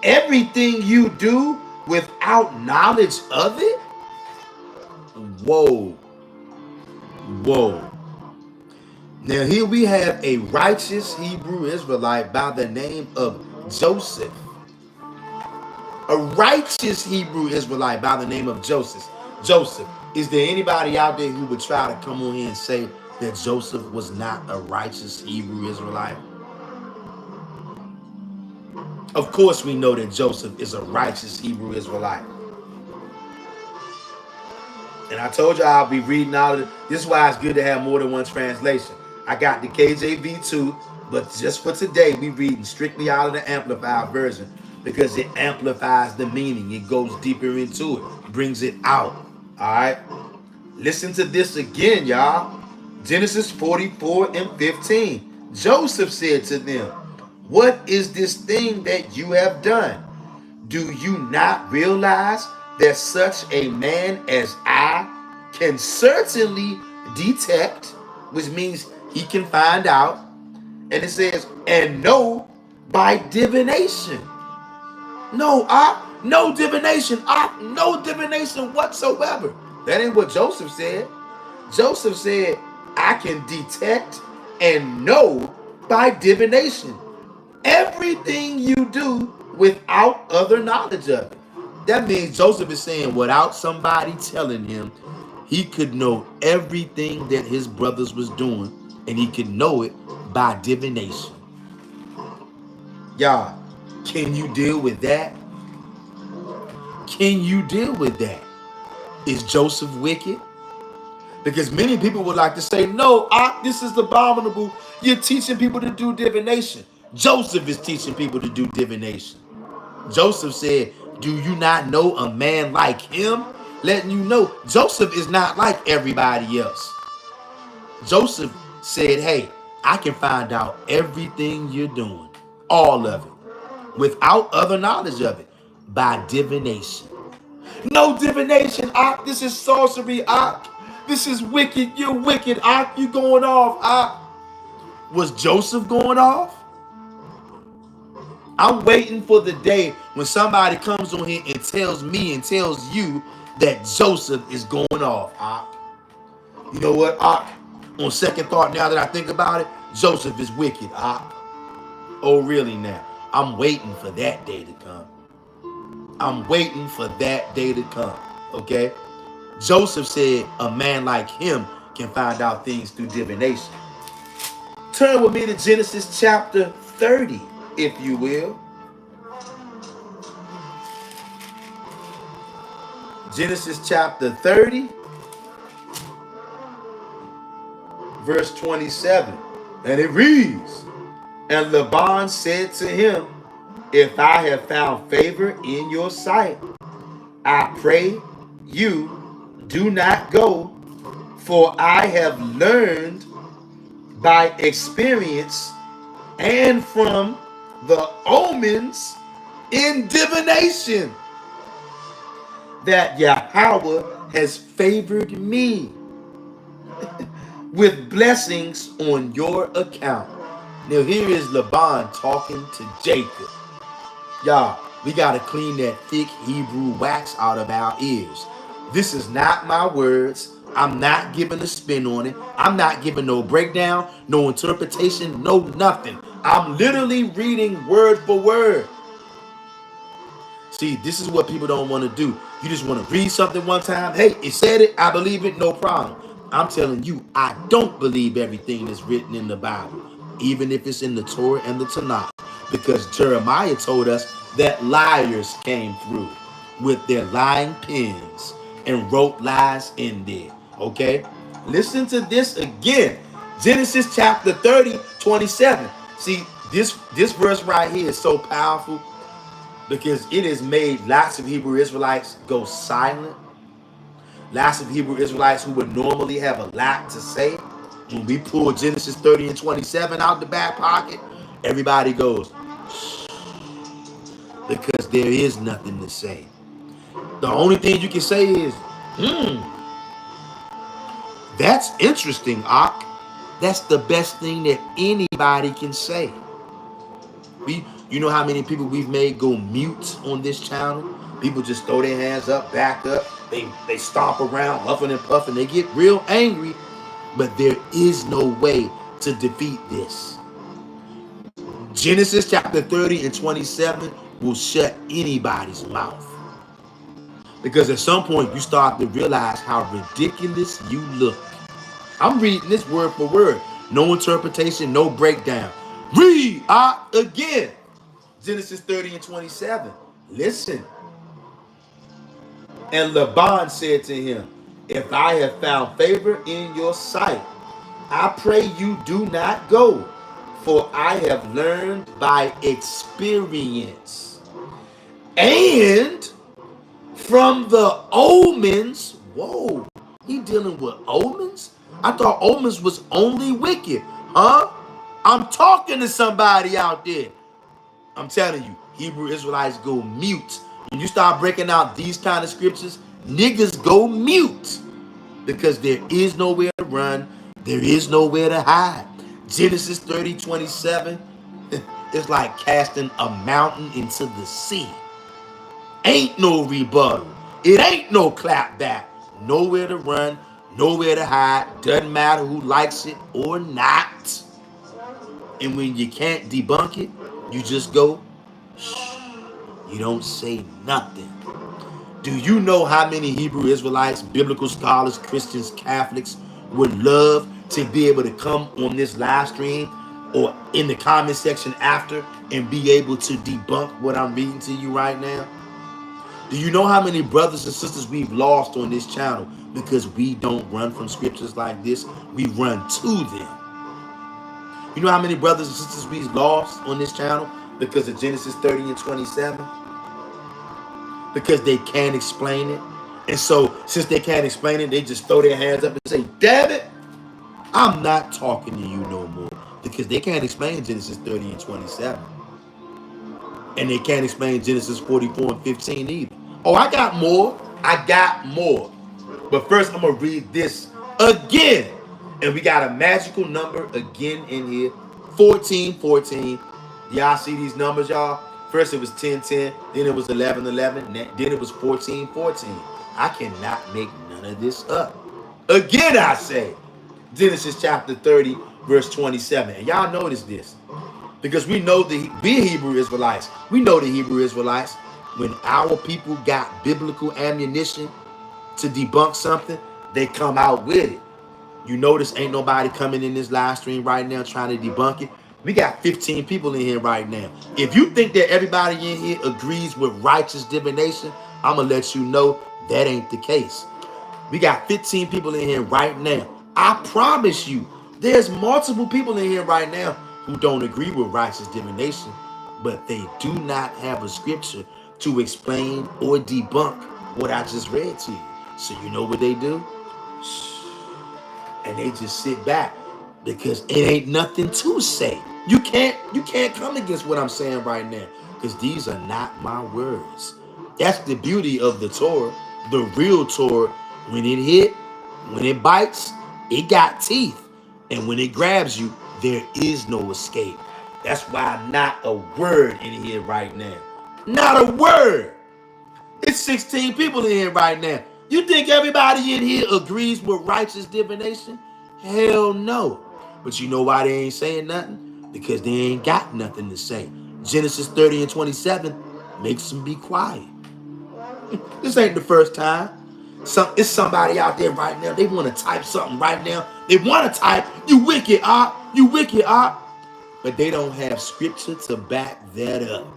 Speaker 2: everything you do without knowledge of it? Whoa. Whoa. Now here we have a righteous Hebrew Israelite by the name of Joseph. A righteous Hebrew Israelite by the name of Joseph. Joseph. Is there anybody out there who would try to come on here and say that Joseph was not a righteous Hebrew Israelite? Of course we know that Joseph is a righteous Hebrew Israelite. And I told you I'll be reading all of it. This is why it's good to have more than one translation. I got the KJV too, but just for today, we reading strictly out of the Amplified version because it amplifies the meaning. It goes deeper into it, brings it out. All right? Listen to this again, y'all. Genesis 44 and 15. Joseph said to them, what is this thing that you have done? Do you not realize that such a man as I can certainly detect, which means he can find out, and it says, and know by divination. No divination. No divination whatsoever. That ain't what Joseph said. Joseph said, I can detect and know by divination everything you do without other knowledge of it. That means Joseph is saying without somebody telling him, he could know everything that his brothers was doing, and he could know it by divination. Y'all, can you deal with that? Can you deal with that? Is Joseph wicked? Because many people would like to say, no, this is abominable. You're teaching people to do divination. Joseph is teaching people to do divination. Joseph said, do you not know a man like him? Letting you know Joseph is not like everybody else. Joseph said, hey, I can find out everything you're doing, all of it, without other knowledge of it, by divination. No divination, this is sorcery, this is wicked, you're wicked, you going off, Was Joseph going off? I'm waiting for the day when somebody comes on here and tells me and tells you that Joseph is going off. You know what? On second thought, now that I think about it, Joseph is wicked. Oh, really now? I'm waiting for that day to come. I'm waiting for that day to come. Okay? Joseph said a man like him can find out things through divination. Turn with me to Genesis chapter 30, if you will. Genesis chapter 30, verse 27. And it reads, and Laban said to him, if I have found favor in your sight, I pray you do not go, for I have learned by experience and from the omens in divination that Yahweh has favored me with blessings on your account. Now here is Laban talking to Jacob. Y'all, we got to clean that thick Hebrew wax out of our ears. This is not my words. I'm not giving a spin on it. I'm not giving no breakdown, no interpretation, no nothing. I'm literally reading word for word. See, this is what people don't want to do. You just want to read something one time. Hey, it said it. I believe it. No problem. I'm telling you, I don't believe everything that's written in the Bible, even if it's in the Torah and the Tanakh, because Jeremiah told us that liars came through with their lying pens and wrote lies in there. Okay? Listen to this again. Genesis chapter 30, 27. See, this verse right here is so powerful, because it has made lots of Hebrew Israelites go silent. Lots of Hebrew Israelites who would normally have a lot to say. When we pull Genesis 30 and 27 out the back pocket, everybody goes, because there is nothing to say. The only thing you can say is, that's interesting, Ak. That's the best thing that anybody can say. You know how many people we've made go mute on this channel? People just throw their hands up, back up. They stomp around, huffing and puffing. They get real angry, but there is no way to defeat this. Genesis chapter 30 and 27 will shut anybody's mouth. Because at some point, you start to realize how ridiculous you look. I'm reading this word for word. No interpretation, no breakdown. Read again. Genesis 30 and 27. Listen. And Laban said to him, if I have found favor in your sight, I pray you do not go, for I have learned by experience and from the omens. Whoa, he dealing with omens? I thought omens was only wicked. I'm talking to somebody out there. I'm telling you, Hebrew Israelites go mute. When you start breaking out these kind of scriptures, niggas go mute. Because there is nowhere to run. There is nowhere to hide. Genesis 30, 27, it's like casting a mountain into the sea. Ain't no rebuttal. It ain't no clap back. Nowhere to run, Nowhere to hide. Doesn't matter who likes it or not. And when you can't debunk it, you just go, shh. You don't say nothing. Do you know how many Hebrew Israelites, biblical scholars, Christians, Catholics would love to be able to come on this live stream or in the comment section after and be able to debunk what I'm reading to you right now? Do you know how many brothers and sisters we've lost on this channel because we don't run from scriptures like this? We run to them. You know how many brothers and sisters we've lost on this channel because of Genesis 30 and 27? Because they can't explain it. And so, since they can't explain it, they just throw their hands up and say, damn it, I'm not talking to you no more. Because they can't explain Genesis 30 and 27. And they can't explain Genesis 44 and 15 either. Oh, I got more. I got more. But first, I'm going to read this again. And we got a magical number again in here. 1414. Y'all see these numbers, y'all? First it was 1010, then it was 1111, then it was 1414. I cannot make none of this up. Again, I say, Genesis chapter 30, verse 27. And y'all notice this. Because we Hebrew Israelites, we know the Hebrew Israelites, when our people got biblical ammunition to debunk something, they come out with it. You notice ain't nobody coming in this live stream right now trying to debunk it. We got 15 people in here right now. If you think that everybody in here agrees with righteous divination, I'm going to let you know that ain't the case. We got 15 people in here right now. I promise you, there's multiple people in here right now who don't agree with righteous divination, but they do not have a scripture to explain or debunk what I just read to you. So you know what they do? And they just sit back because it ain't nothing to say. You can't come against what I'm saying right now because these are not my words. That's the beauty of the Torah, the real Torah. When it hit, when it bites, it got teeth. And when it grabs you, there is no escape. That's why not a word in here right now. Not a word. It's 16 people in here right now. You think everybody in here agrees with righteous divination? Hell no. But you know why they ain't saying nothing? Because they ain't got nothing to say. Genesis 30 and 27 makes them be quiet. This ain't the first time. It's somebody out there right now. They want to type something right now. They want to type, you wicked, you wicked, but they don't have scripture to back that up.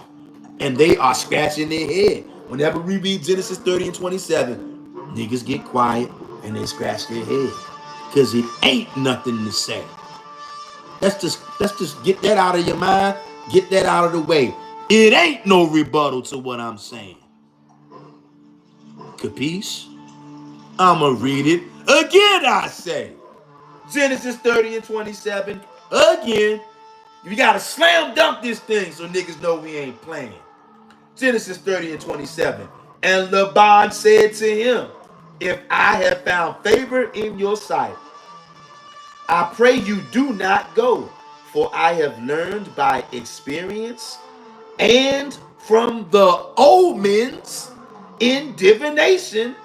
Speaker 2: And they are scratching their head. Whenever we read Genesis 30 and 27, niggas get quiet and they scratch their head. Because it ain't nothing to say. Let's just get that out of your mind. Get that out of the way. It ain't no rebuttal to what I'm saying. Capiche? I'ma read it again, I say. Genesis 30 and 27. Again. We gotta slam dunk this thing so niggas know we ain't playing. Genesis 30 and 27. And Laban said to him, if I have found favor in your sight, I pray you do not go, for I have learned by experience and from the omens in divination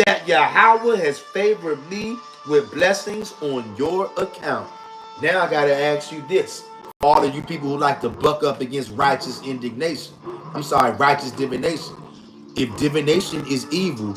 Speaker 2: that Yahweh has favored me with blessings on your account. Now I gotta ask you this. All of you people who like to buck up against righteous righteous divination. If divination is evil,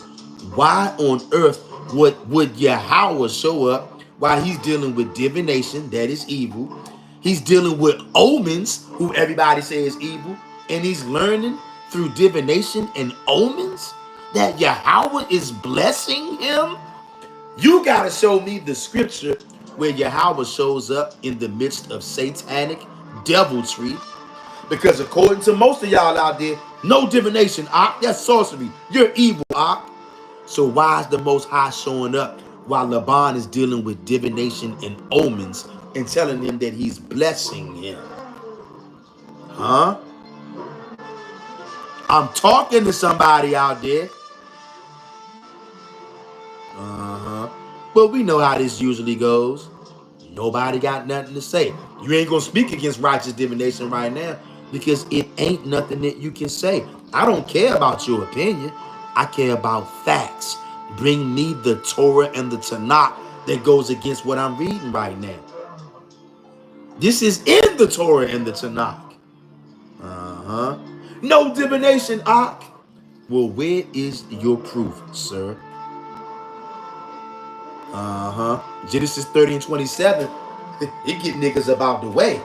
Speaker 2: why on earth would Yahweh show up while he's dealing with divination that is evil? He's dealing with omens, who everybody says is evil, and he's learning through divination and omens that Yahweh is blessing him. You gotta show me the scripture where Yahweh shows up in the midst of satanic deviltry. Because according to most of y'all out there, no divination, that's sorcery. You're evil, So why is the Most High showing up while Laban is dealing with divination and omens and telling him that he's blessing him? Huh? I'm talking to somebody out there. But we know how this usually goes. Nobody got nothing to say. You ain't gonna speak against righteous divination right now because it ain't nothing that you can say. I don't care about your opinion. I care about facts. Bring me the Torah and the Tanakh that goes against what I'm reading right now. This is in the Torah and the Tanakh. No divination, Ak. Well, where is your proof, sir? Genesis 30 and 27. It get niggas about the way.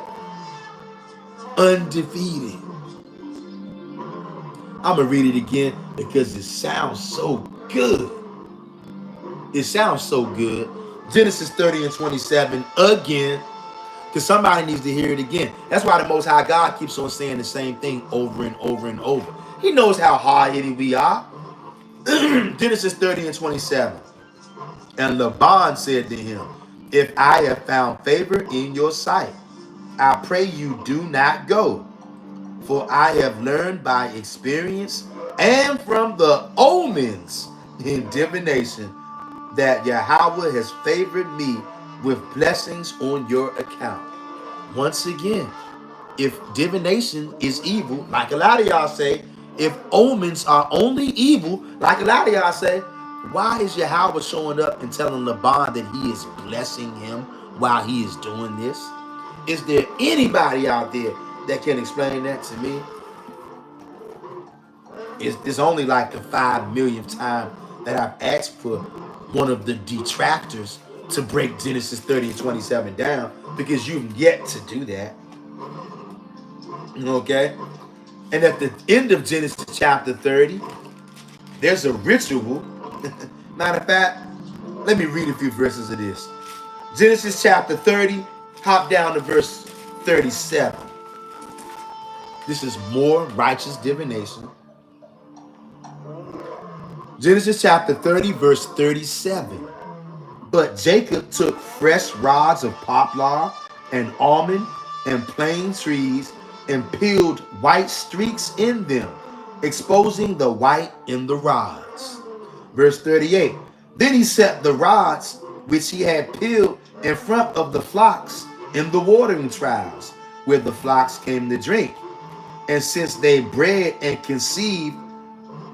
Speaker 2: Undefeated. I'm going to read it again because it sounds so good. It sounds so good. Genesis 30 and 27 again. Because somebody needs to hear it again. That's why the Most High God keeps on saying the same thing over and over and over. He knows how hard-headed we are. Genesis 30 and 27. And Laban said to him, if I have found favor in your sight, I pray you do not go. For I have learned by experience and from the omens in divination that Yahweh has favored me with blessings on your account. Once again, if divination is evil, like a lot of y'all say, if omens are only evil, like a lot of y'all say, why is Yahweh showing up and telling Laban that he is blessing him while he is doing this? Is there anybody out there that can explain that to me? It's only like the 5 millionth time that I've asked for one of the detractors to break Genesis 30 and 27 down, because you've yet to do that. Okay? And at the end of Genesis chapter 30, there's a ritual. Matter of fact, let me read a few verses of this. Genesis chapter 30, hop down to verse 37. This is more righteous divination. Genesis chapter 30, verse 37. But Jacob took fresh rods of poplar and almond and plane trees and peeled white streaks in them, exposing the white in the rods. Verse 38. Then he set the rods which he had peeled in front of the flocks in the watering troughs, where the flocks came to drink. And since they bred and conceived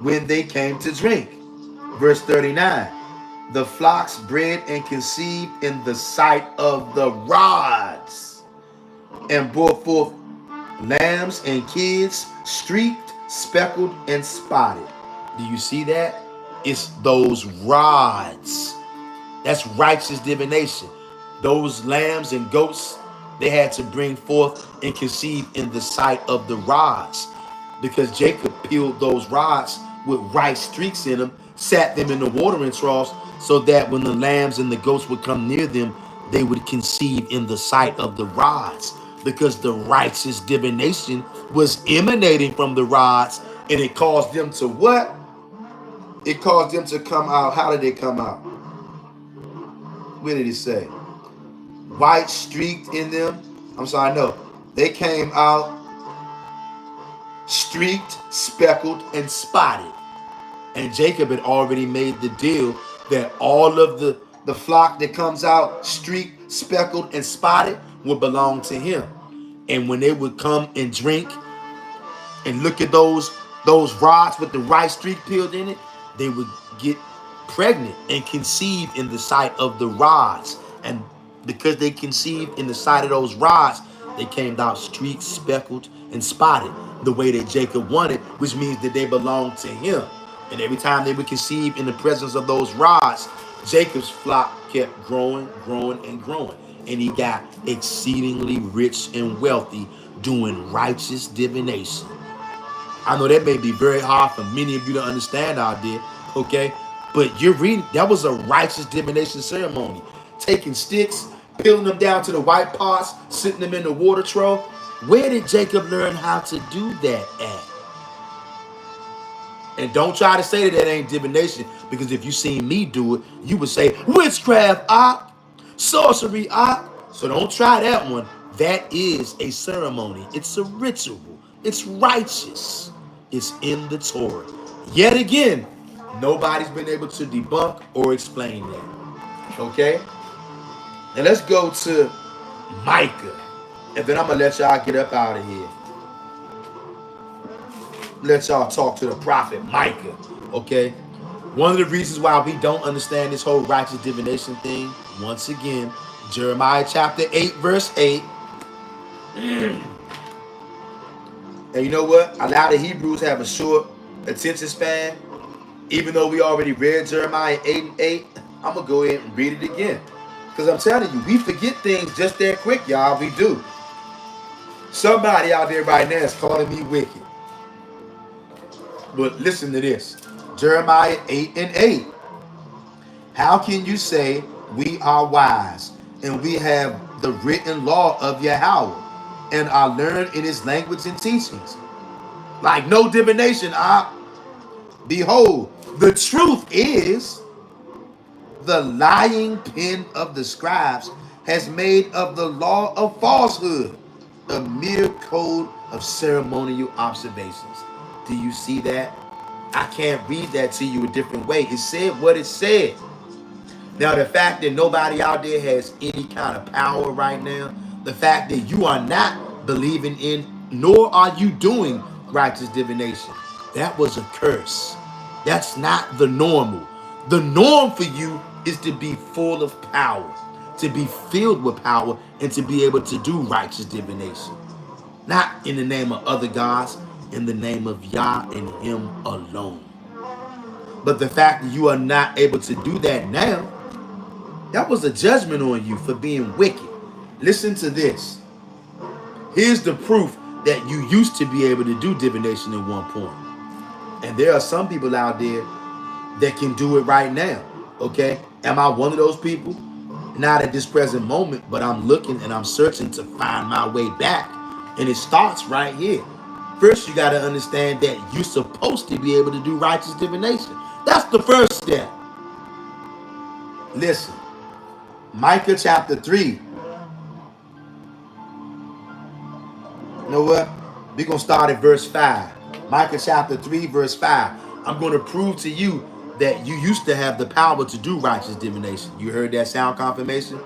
Speaker 2: when they came to drink. Verse 39. The flocks bred and conceived in the sight of the rods, and brought forth lambs and kids, streaked, speckled, and spotted. Do you see that? It's those rods. That's righteous divination. Those lambs and goats, they had to bring forth and conceive in the sight of the rods, because Jacob peeled those rods with white streaks in them, sat them in the watering troughs, so that when the lambs and the goats would come near them, they would conceive in the sight of the rods, because the righteous divination was emanating from the rods, and it caused them to what? It caused them to come out. How did they come out? Where did it say? White streaked in them. I'm sorry, no. They came out streaked, speckled, and spotted. And Jacob had already made the deal that all of the flock that comes out streaked, speckled, and spotted would belong to him. And when they would come and drink and look at those rods with the white streak peeled in it, they would get pregnant and conceive in the sight of the rods. And because they conceived in the sight of those rods, they came out streaked, speckled, and spotted the way that Jacob wanted, which means that they belonged to him. And every time they would conceive in the presence of those rods, Jacob's flock kept growing, growing, and growing. And he got exceedingly rich and wealthy doing righteous divination. I know that may be very hard for many of you to understand out there, okay? But you're reading, that was a righteous divination ceremony. Taking sticks, peeling them down to the white parts, sitting them in the water trough. Where did Jacob learn how to do that at? And don't try to say that ain't divination, because if you seen me do it, you would say, witchcraft, sorcery, So don't try that one. That is a ceremony. It's a ritual. It's righteous. It's in the Torah. Yet again, nobody's been able to debunk or explain that. Okay? And let's go to Micah. And then I'm going to let y'all get up out of here. Let y'all talk to the prophet Micah. Okay? One of the reasons why we don't understand this whole righteous divination thing, once again, Jeremiah chapter 8, verse 8. And you know what? A lot of Hebrews have a short attention span. Even though we already read Jeremiah 8 and 8, I'm going to go ahead and read it again. Because I'm telling you, we forget things just that quick, y'all. We do. Somebody out there right now is calling me wicked. But listen to this. Jeremiah 8 and 8. How can you say we are wise and we have the written law of Yahweh and are learned in his language and teachings? Like no divination, behold, the truth is the lying pen of the scribes has made of the law of falsehood a mere code of ceremonial observations. Do you see that? I can't read that to you a different way. It said what it said. Now, the fact that nobody out there has any kind of power right now, the fact that you are not believing in, nor are you doing righteous divination, that was a curse. That's not the normal. The norm for you is to be full of power, to be filled with power, and to be able to do righteous divination. Not in the name of other gods, in the name of Yah and Him alone. But the fact that you are not able to do that now, that was a judgment on you for being wicked. Listen to this. Here's the proof that you used to be able to do divination at one point. And there are some people out there that can do it right now. Okay? Am I one of those people? Not at this present moment, but I'm looking and I'm searching to find my way back. And it starts right here. First, you got to understand that you're supposed to be able to do righteous divination. That's the first step. Listen. Micah chapter 3. You know what? We're going to start at verse 5. Micah chapter 3, verse 5. I'm going to prove to you that you used to have the power to do righteous divination. You heard that sound confirmation?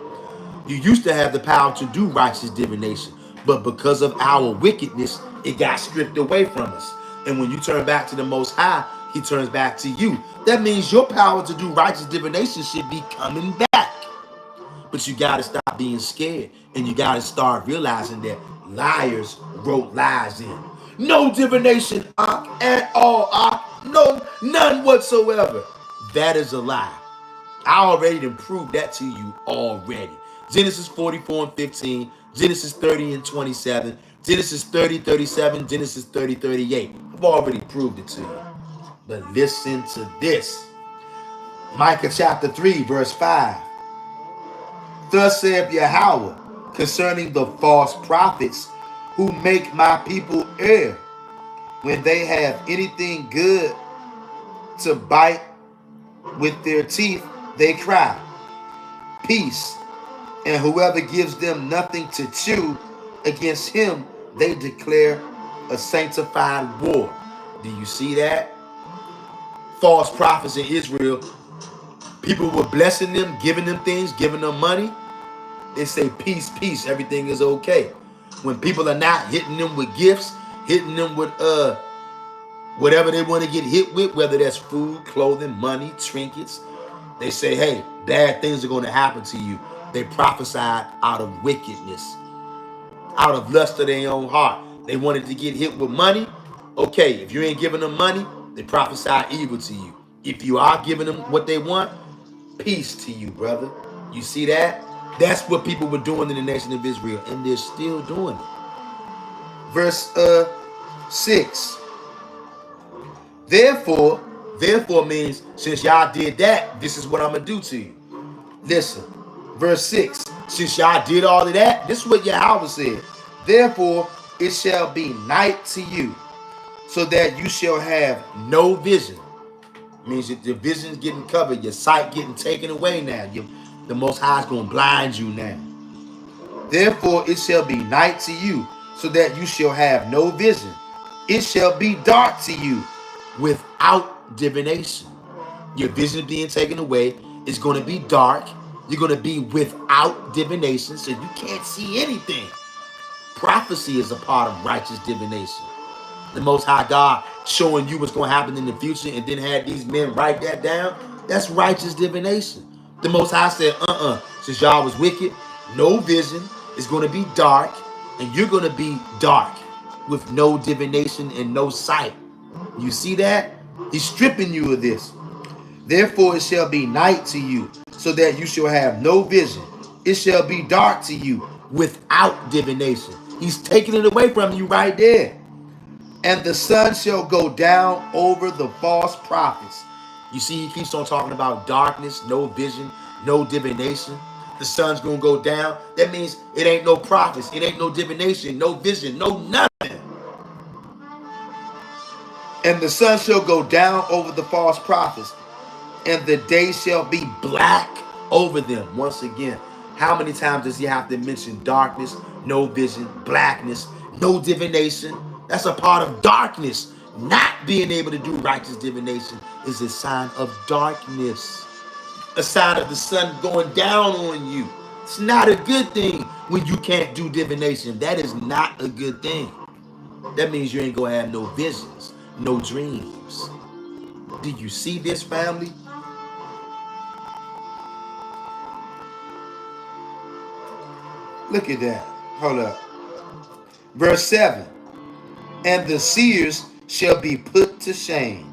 Speaker 2: You used to have the power to do righteous divination. But because of our wickedness, it got stripped away from us. And when you turn back to the Most High, He turns back to you. That means your power to do righteous divination should be coming back. But you got to stop being scared. And you got to start realizing that liars wrote lies in. No divination at all. No, none whatsoever. That is a lie. I already done proved that to you already. Genesis 44 and 15. Genesis 30 and 27. Genesis 30, 37. Genesis 30, 38. I've already proved it to you. But listen to this. Micah chapter 3, verse 5. Thus saith Yahweh concerning the false prophets who make my people err. When they have anything good to bite with their teeth, they cry, peace. And whoever gives them nothing to chew, against him they declare a sanctified war. Do you see that? False prophets in Israel, people were blessing them, giving them things, giving them money. They say peace, peace, everything is okay. When people are not hitting them with gifts, hitting them with whatever they want to get hit with, whether that's food, clothing, money, trinkets, they say, hey, bad things are going to happen to you. They prophesied out of wickedness, out of lust of their own heart. They wanted to get hit with money. Okay, if you ain't giving them money, they prophesy evil to you. If you are giving them what they want, peace to you, brother. You see that? That's what people were doing in the nation of Israel, and they're still doing it. Verse 6. Therefore means, since y'all did that, this is what I'm going to do to you. Listen, verse 6. Since y'all did all of that, this is what Yahweh said. Therefore, it shall be night to you, so that you shall have no vision. Means that your vision's getting covered, your sight getting taken away now. The Most High is going to blind you now. Therefore, it shall be night to you, so that you shall have no vision. It shall be dark to you without divination. Your vision being taken away is going to be dark. You're going to be without divination, so you can't see anything. Prophecy is a part of righteous divination. The Most High God showing you what's going to happen in the future and then had these men write that down. That's righteous divination. The Most High said, since y'all was wicked, no vision, it's going to be dark, and you're going to be dark with no divination and no sight. You see that? He's stripping you of this. Therefore it shall be night to you, so that you shall have no vision. It shall be dark to you without divination. He's taking it away from you right there. And the sun shall go down over the false prophets. You see, he keeps on talking about darkness, no vision, no divination. The sun's going to go down. That means it ain't no prophets. It ain't no divination, no vision, no nothing. And the sun shall go down over the false prophets, and the day shall be black over them. Once again, how many times does he have to mention darkness, no vision, blackness, no divination? That's a part of darkness. Not being able to do righteous divination is a sign of darkness, a sign of the sun going down on you. It's not a good thing when you can't do divination. That is not a good thing. That means you ain't gonna have no visions, no dreams. Do you see this, family? Look at that. Hold up. Verse 7. And the seers shall be put to shame.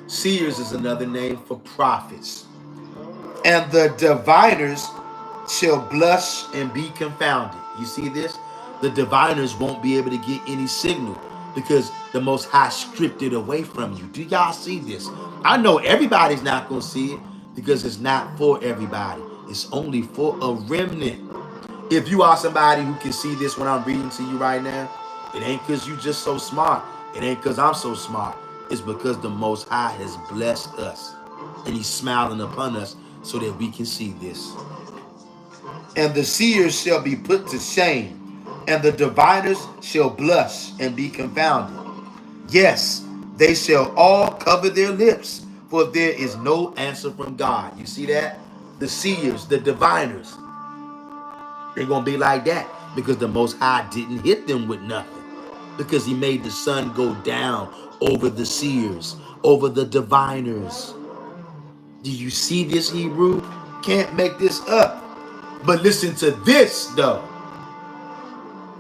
Speaker 2: Seers is another name for prophets. And the diviners shall blush and be confounded. You see this? The diviners won't be able to get any signal because the Most High stripped it away from you. Do y'all see this? I know everybody's not going to see it because it's not for everybody. It's only for a remnant. If you are somebody who can see this when I'm reading to you right now, it ain't because you just so smart. It ain't because I'm so smart. It's because the Most High has blessed us. And he's smiling upon us so that we can see this. And the seers shall be put to shame, and the diviners shall blush and be confounded. Yes, they shall all cover their lips, for there is no answer from God. You see that? The seers, the diviners, they're going to be like that because the Most High didn't hit them with nothing. Because he made the sun go down over the seers, over the diviners. Do you see this, Hebrew? Can't make this up. But listen to this, though.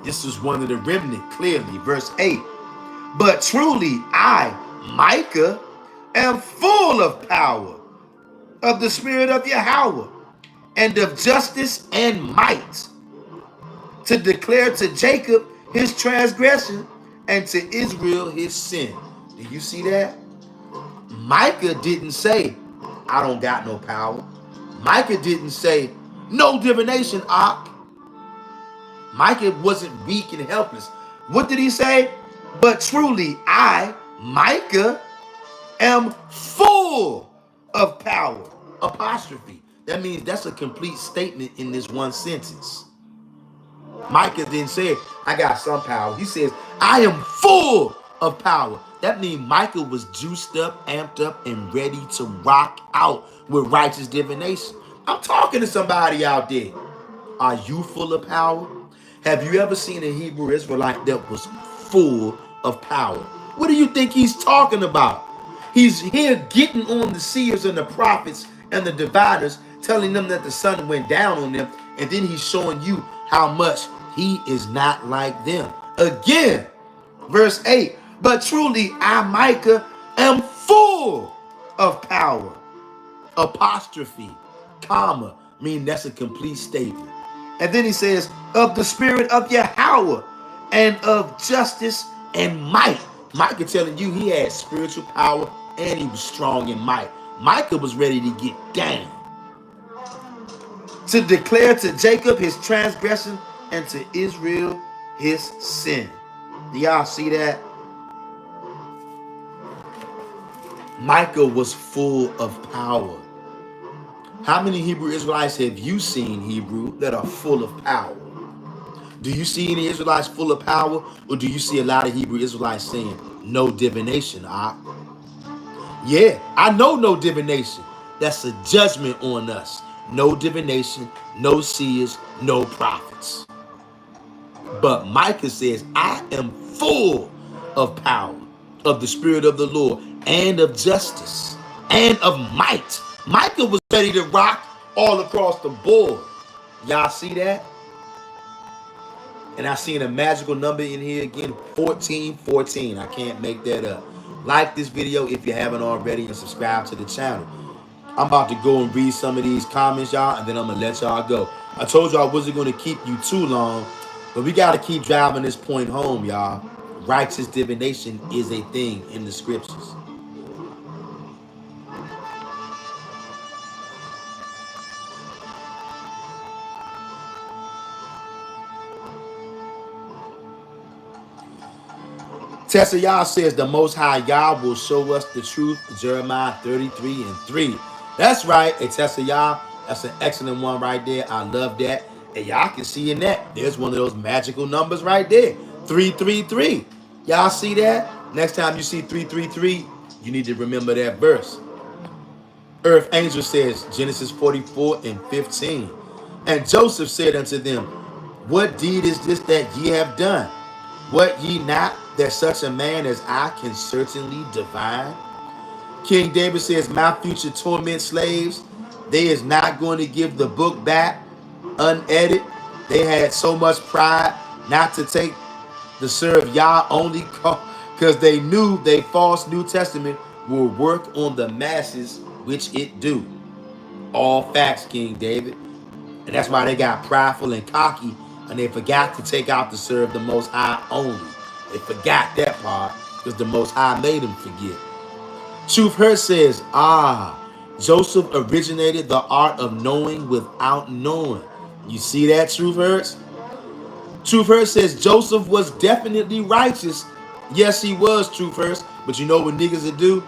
Speaker 2: This is one of the remnant, clearly. Verse 8. But truly I, Micah, am full of power, of the spirit of Yahweh, and of justice and might, to declare to Jacob his transgression and to Israel his sin. Do you see that? Micah didn't say, I don't got no power. Micah didn't say, no divination, Ak. Micah wasn't weak and helpless. What did he say? But truly I, Micah, am full of power. Apostrophe. That means that's a complete statement in this one sentence. Micah didn't say, I got some power. He says, I am full of power. That means Micah was juiced up, amped up, and ready to rock out with righteous divination. I'm talking to somebody out there. Are you full of power? Have you ever seen a Hebrew Israelite that was full of power? What do you think he's talking about? He's here getting on the seers and the prophets and the diviners, telling them that the sun went down on them, and then he's showing you how much he is not like them. Again, verse 8, but truly I, Micah, am full of power. Apostrophe, comma, mean that's a complete statement. And then he says, of the spirit of Yahweh and of justice and might. Micah telling you he had spiritual power and he was strong in might. Micah was ready to get down. To declare to Jacob his transgression and to Israel his sin. Do y'all see that? Micah was full of power. How many Hebrew Israelites have you seen, Hebrew, that are full of power? Do you see any Israelites full of power, or do you see a lot of Hebrew Israelites saying, no divination? Yeah, I know no divination. That's a judgment on us. No divination, no seers, no prophets. But Micah says, I am full of power. of the Spirit of the Lord and of justice and of might. Micah was ready to rock all across the board. Y'all see that? And I seen a magical number in here again, 1414. I can't make that up. Like this video if you haven't already and subscribe to the channel. I'm about to go and read some of these comments, y'all, and then I'm going to let y'all go. I told you I wasn't going to keep you too long, but we got to keep driving this point home, y'all. Righteous divination is a thing in the scriptures. Tessa Yah says the Most High Yah will show us the truth. Jeremiah 33:3. That's right. Hey, Tessa Yah, that's an excellent one right there. I love that. And y'all can see in that, there's one of those magical numbers right there. 333. Y'all see that? Next time you see 333, you need to remember that verse. Earth Angel says, Genesis 44:15. And Joseph said unto them, what deed is this that ye have done? What ye not that such a man as I can certainly divine? King David says, my future torment slaves, they is not going to give the book back unedited. They had so much pride not to take the serve Yah only because they knew they false New Testament will work on the masses, which it do. All facts, King David. And that's why they got prideful and cocky, and they forgot to take out to serve the Most High only. They forgot that part because the Most High made them forget. Truth Hurt says, Joseph originated the art of knowing without knowing. You see that, Truth Hurts? Truth Hurts says Joseph was definitely righteous. Yes, he was, Truth Hurts. But you know what niggas will do?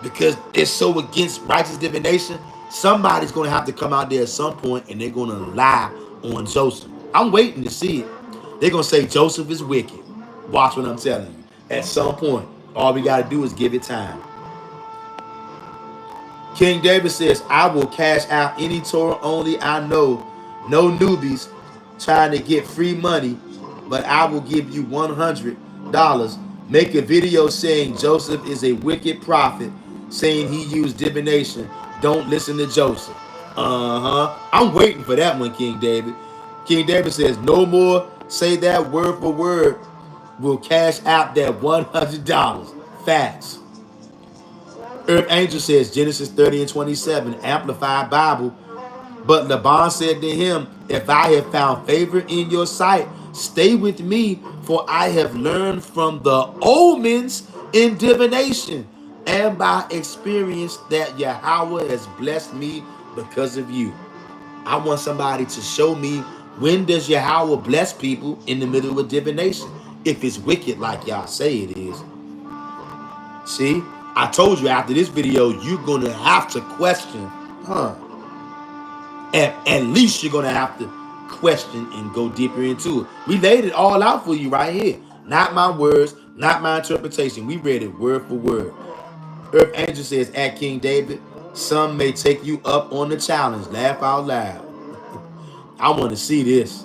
Speaker 2: Because they're so against righteous divination, somebody's going to have to come out there at some point and they're going to lie on Joseph. I'm waiting to see it. They're going to say Joseph is wicked. Watch what I'm telling you. At some point, all we got to do is give it time. King David says, I will cash out any Torah only I know. No newbies trying to get free money, but I will give you $100. Make a video saying Joseph is a wicked prophet, saying he used divination. Don't listen to Joseph. I'm waiting for that one, King David. King David says, no more say that word for word. We'll cash out that $100. Facts. Earth Angel says Genesis 30:27, Amplified Bible. But Laban said to him, if I have found favor in your sight, stay with me, for I have learned from the omens in divination, and by experience that Yahweh has blessed me because of you. I want somebody to show me, when does Yahweh bless people in the middle of divination? If it's wicked like y'all say it is. See, I told you after this video, you're going to have to question, At least you're going to have to question and go deeper into it. We laid it all out for you right here. Not my words, not my interpretation. We read it word for word. Earth Angel says, at King David, some may take you up on the challenge. Laugh out loud. I want to see this.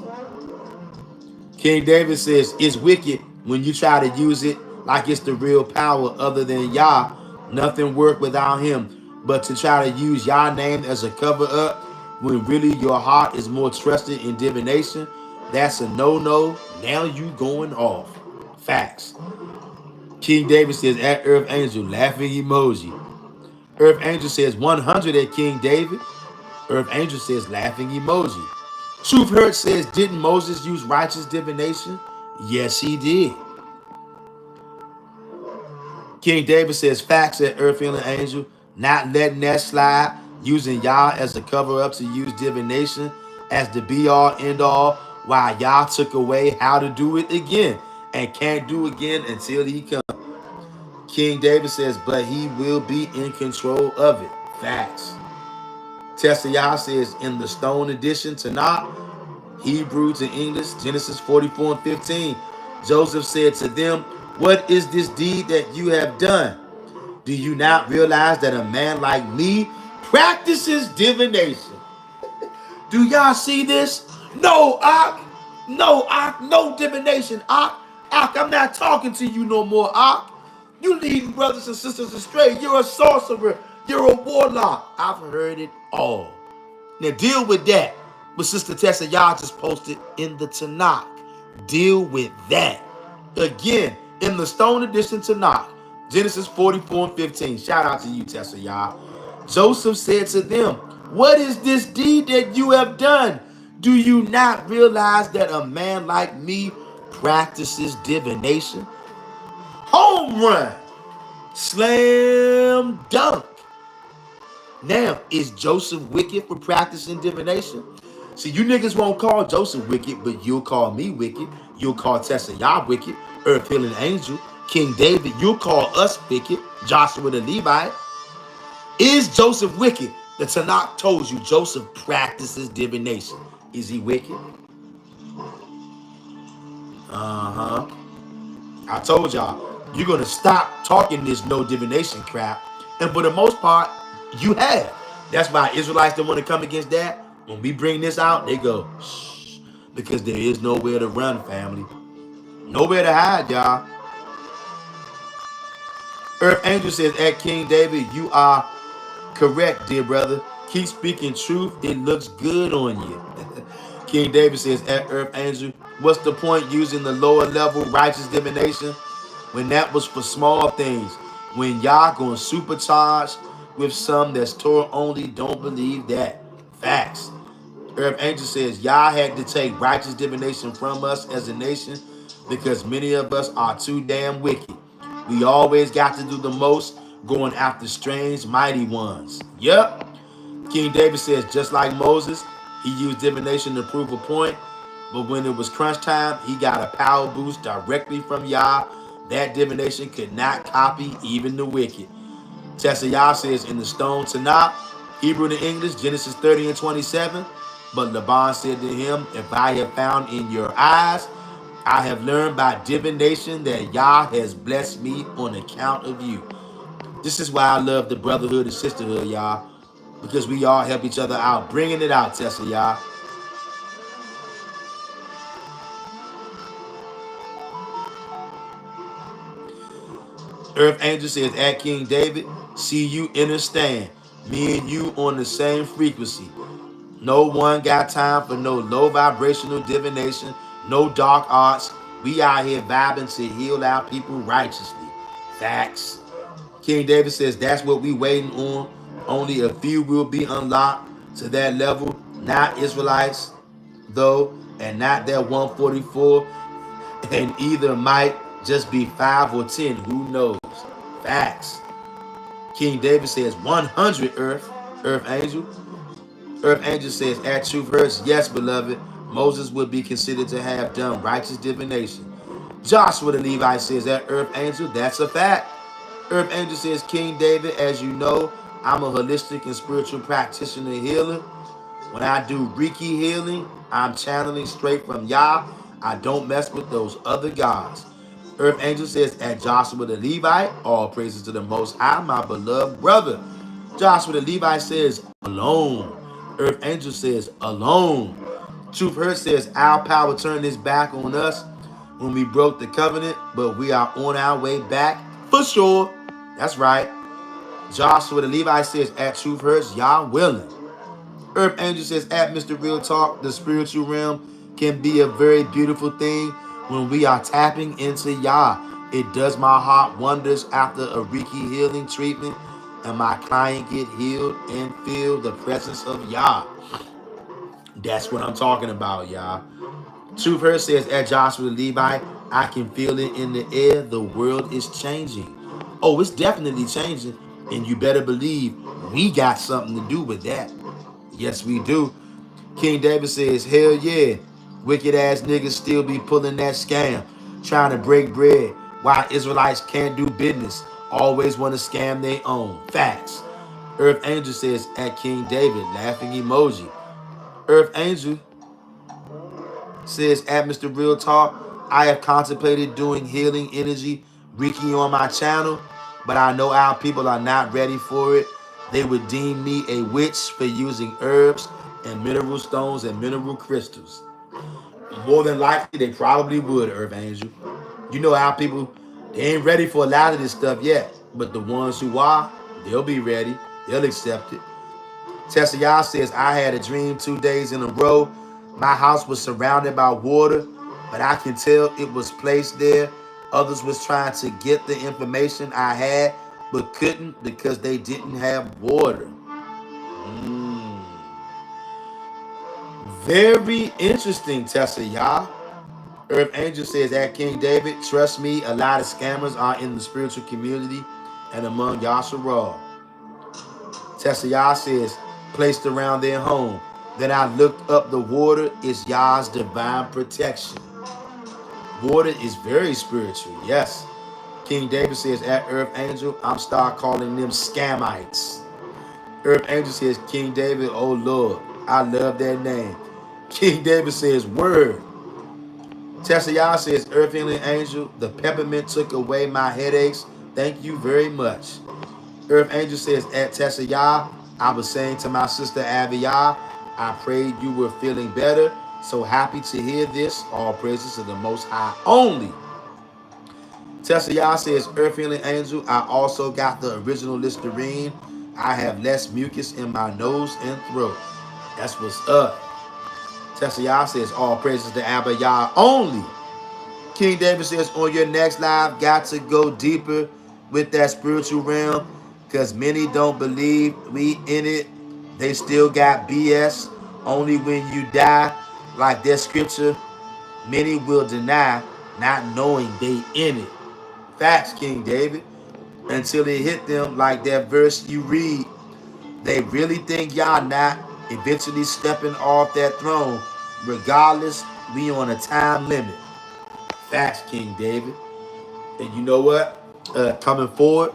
Speaker 2: King David says, it's wicked when you try to use it like it's the real power other than Yah. Nothing work without him. But to try to use Yah name as a cover up when really your heart is more trusted in divination, that's a no-no. Now you going off. Facts. King David says, at Earth Angel, laughing emoji. Earth Angel says 100 at King David. Earth Angel says laughing emoji. Truth Hurt says, didn't Moses use righteous divination? Yes, he did. King David says facts at Earth Healing Angel, not letting that slide, using Yah as a cover-up to use divination as the be-all, end-all, while Yah took away how to do it again and can't do again until he comes. King David says, but he will be in control of it. Facts. Tessa Yah says, in the Stone Edition, Tanakh, Hebrew to English, Genesis 44:15, Joseph said to them, what is this deed that you have done? Do you not realize that a man like me practices divination? Do y'all see this? No, Ak. No, Ak. No divination, Ak. Ak, I'm not talking to you no more, Ak. You leading brothers and sisters astray. You're a sorcerer. You're a warlock. I've heard it all. Now deal with that. What Sister Tessa y'all just posted in the Tanakh. Deal with that. Again, in the Stone Edition Tanakh, Genesis 44 and 15. Shout out to you, Tessa y'all. Joseph said to them, what is this deed that you have done? Do you not realize that a man like me practices divination? Home run. Slam dunk. Now, is Joseph wicked for practicing divination? See, you niggas won't call Joseph wicked, but you'll call me wicked. You'll call Tessa Yah wicked, Earth Healing Angel, King David. You'll call us wicked, Joshua the Levite. Is Joseph wicked? The Tanakh told you Joseph practices divination. Is he wicked? Uh-huh. I told y'all, you're going to stop talking this no divination crap. And for the most part, you have. That's why Israelites don't want to come against that. When we bring this out, they go, shh, because there is nowhere to run, family. Nowhere to hide, y'all. Earth Angel says, at King David, you are correct, dear brother. Keep speaking truth. It looks good on you. King David says, at Earth Angel, what's the point using the lower level righteous divination when that was for small things? When y'all gonna supercharge with some that's Torah only, don't believe that. Facts. Earth Angel says, y'all had to take righteous divination from us as a nation because many of us are too damn wicked. We always got to do the most, going after strange mighty ones. Yep. King David says, just like Moses, he used divination to prove a point, but when it was crunch time, he got a power boost directly from Yah. That divination could not copy even the wicked. Tessa Yah says in the Stone Tanakh, Hebrew to English, Genesis 30 and 27, but Laban said to him, if I have found in your eyes, I have learned by divination that Yah has blessed me on account of you. This is why I love the brotherhood and sisterhood, y'all. Because we all help each other out. Bringing it out, Tessa, y'all. Earth Angel says, at King David, see you understand. Me and you on the same frequency. No one got time for no low vibrational divination, no dark arts. We out here vibing to heal our people righteously. Facts. King David says that's what we waiting on. Only a few will be unlocked to that level. Not Israelites, though, and not that 144. And either might just be 5 or 10. Who knows? Facts. King David says 100 Earth Angel. Earth Angel says, at truth hurts, yes, beloved, Moses would be considered to have done righteous divination. Joshua the Levite says, that Earth Angel, that's a fact. Earth Angel says, King David, as you know, I'm a holistic and spiritual practitioner healer. When I do Reiki healing, I'm channeling straight from Yah. I don't mess with those other gods. Earth Angel says, at Joshua the Levite, all praises to the Most High, my beloved brother. Joshua the Levite says, alone. Earth Angel says, alone. Truth Hurt says, our power turned its back on us when we broke the covenant, but we are on our way back for sure. That's right. Joshua the Levite says, at Truth Hurts, y'all willing. Earth Angel says, at Mr. Real Talk, the spiritual realm can be a very beautiful thing when we are tapping into Yah. It does my heart wonders after a Reiki healing treatment and my client get healed and feel the presence of Yah. That's what I'm talking about, y'all. Truth Her says, at Joshua the Levite, I can feel it in the air. The world is changing. Oh, it's definitely changing. And you better believe we got something to do with that. Yes, we do. King David says, hell yeah. Wicked ass niggas still be pulling that scam, trying to break bread. Why Israelites can't do business. Always want to scam their own. Facts. Earth Angel says, at King David, laughing emoji. Earth Angel says, at Mr. Real Talk, I have contemplated doing healing energy Reiki on my channel, but I know our people are not ready for it. They would deem me a witch for using herbs and mineral stones and mineral crystals. More than likely, they probably would, Earth Angel. You know how people, They ain't ready for a lot of this stuff yet. But the ones who are, they'll be ready. They'll accept it. Tessa Yah says, I had a dream 2 days in a row. My house was surrounded by water, but I can tell it was placed there. Others was trying to get the information I had, but couldn't because they didn't have water. Very interesting, Tessa Yah. Earth Angel says that King David, trust me, a lot of scammers are in the spiritual community and among Yasharal. Tessa Yah says, placed around their home. Then I looked up the water is Yah's divine protection. Water is very spiritual, yes. King David says, at Earth Angel, I'm start calling them scamites. Earth Angel says, King David, oh Lord, I love that name. King David says, word. Tessa Yah says, Earth Healing Angel, the peppermint took away my headaches. Thank you very much. Earth Angel says, at Tessa Yah, I was saying to my sister Aviyah, I prayed you were feeling better. So happy to hear this. All praises to the Most High only. Tessa Yah says, Earth Healing Angel, I also got the original Listerine. I have less mucus in my nose and throat. That's what's up. Tessa Yah says, all praises to Abiyah only. King David says, on your next live, got to go deeper with that spiritual realm because many don't believe we in it. They still got BS. Only when you die, like that scripture, many will deny not knowing they in it. Facts, King David. Until it hit them like that verse you read. They really think y'all not eventually stepping off that throne. Regardless, we on a time limit. Facts, King David. And you know what? Coming forward,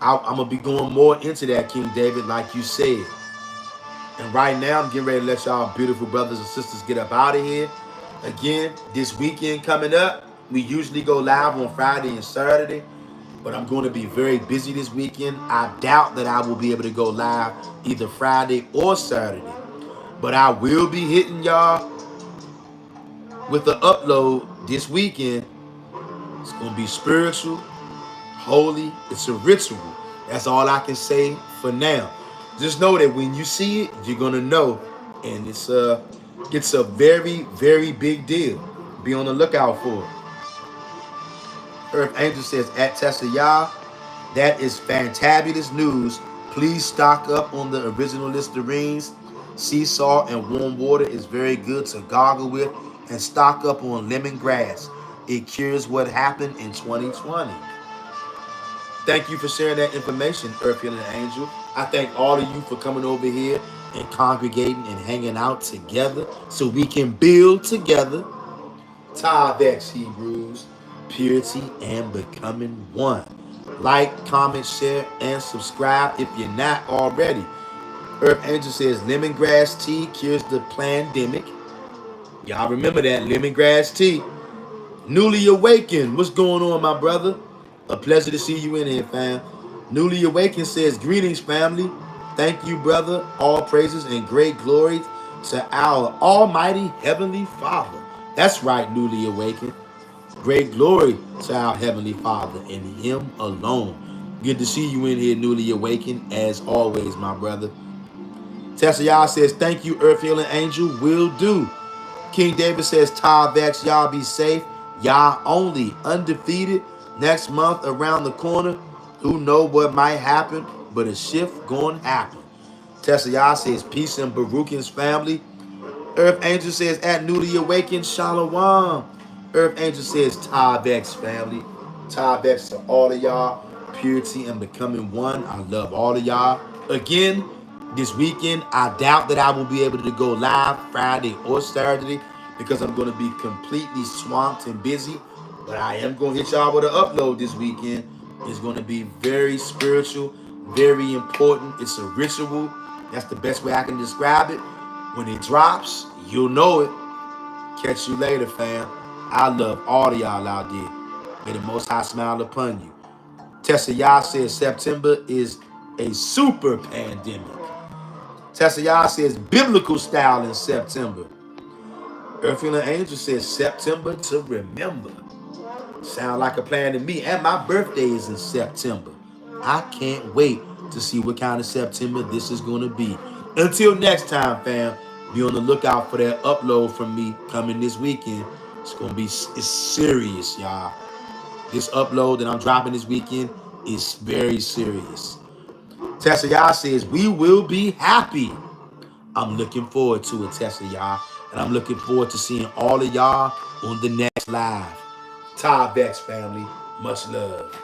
Speaker 2: I'm going to be going more into that, King David, like you said. And right now, I'm getting ready to let y'all beautiful brothers and sisters get up out of here. Again, this weekend coming up, we usually go live on Friday and Saturday. But I'm going to be very busy this weekend. I doubt that I will be able to go live either Friday or Saturday. But I will be hitting y'all with the upload this weekend. It's going to be spiritual, holy. It's a ritual. That's all I can say for now. Just know that when you see it, you're going to know. And it's a very, very big deal. Be on the lookout for it. Earth Angel says, at Tessa Yah, that is fantabulous news. Please stock up on the original Listerines. Sea salt and warm water is very good to gargle with. And stock up on lemongrass. It cures what happened in 2020. Thank you for sharing that information, Earth Healing Angel. I thank all of you for coming over here and congregating and hanging out together so we can build together. Tavex Hebrews, purity and becoming one. Like, comment, share, and subscribe if you're not already. Earth Angel says lemongrass tea cures the pandemic. Y'all remember that, lemongrass tea. Newly awakened, what's going on, my brother? A pleasure to see you in here, fam. Newly awakened says, greetings, family. Thank you, brother. All praises and great glory to our almighty heavenly Father. That's right, newly awakened. Great glory to our Heavenly Father and Him alone. Good to see you in here, newly awakened, as always, my brother. Tessa Yah says, thank you, Earth Healing Angel. Will do. King David says, Tavex, y'all be safe. Y'all only undefeated. Next month around the corner. Who know what might happen, but a shift going to happen. Tessa Yah says, peace and Baruchin's family. Earth Angel says, at newly awakened, Shalom. Earth Angel says, Tavex family. Tavex to all of y'all. Purity and becoming one. I love all of y'all. Again, this weekend, I doubt that I will be able to go live Friday or Saturday because I'm going to be completely swamped and busy. But I am going to hit y'all with an upload this weekend. It's going to be very spiritual, very important. It's a ritual. That's the best way I can describe it. When it drops, you'll know it. Catch you later, fam. I love all of y'all out there. May the Most High smile upon you. Tessa Yah says September is a super pandemic. Tessa Yah says biblical style in September. Earth Healing Angel says September to remember. Sound like a plan to me. And my birthday is in September. I can't wait to see what kind of September this is going to be. Until next time, fam, be on the lookout for that upload from me coming this weekend. It's serious, y'all. This upload that I'm dropping this weekend is very serious. Tessa Yah says, we will be happy. I'm looking forward to it, Tessa Yah. And I'm looking forward to seeing all of y'all on the next live. Ty Vex family, much love.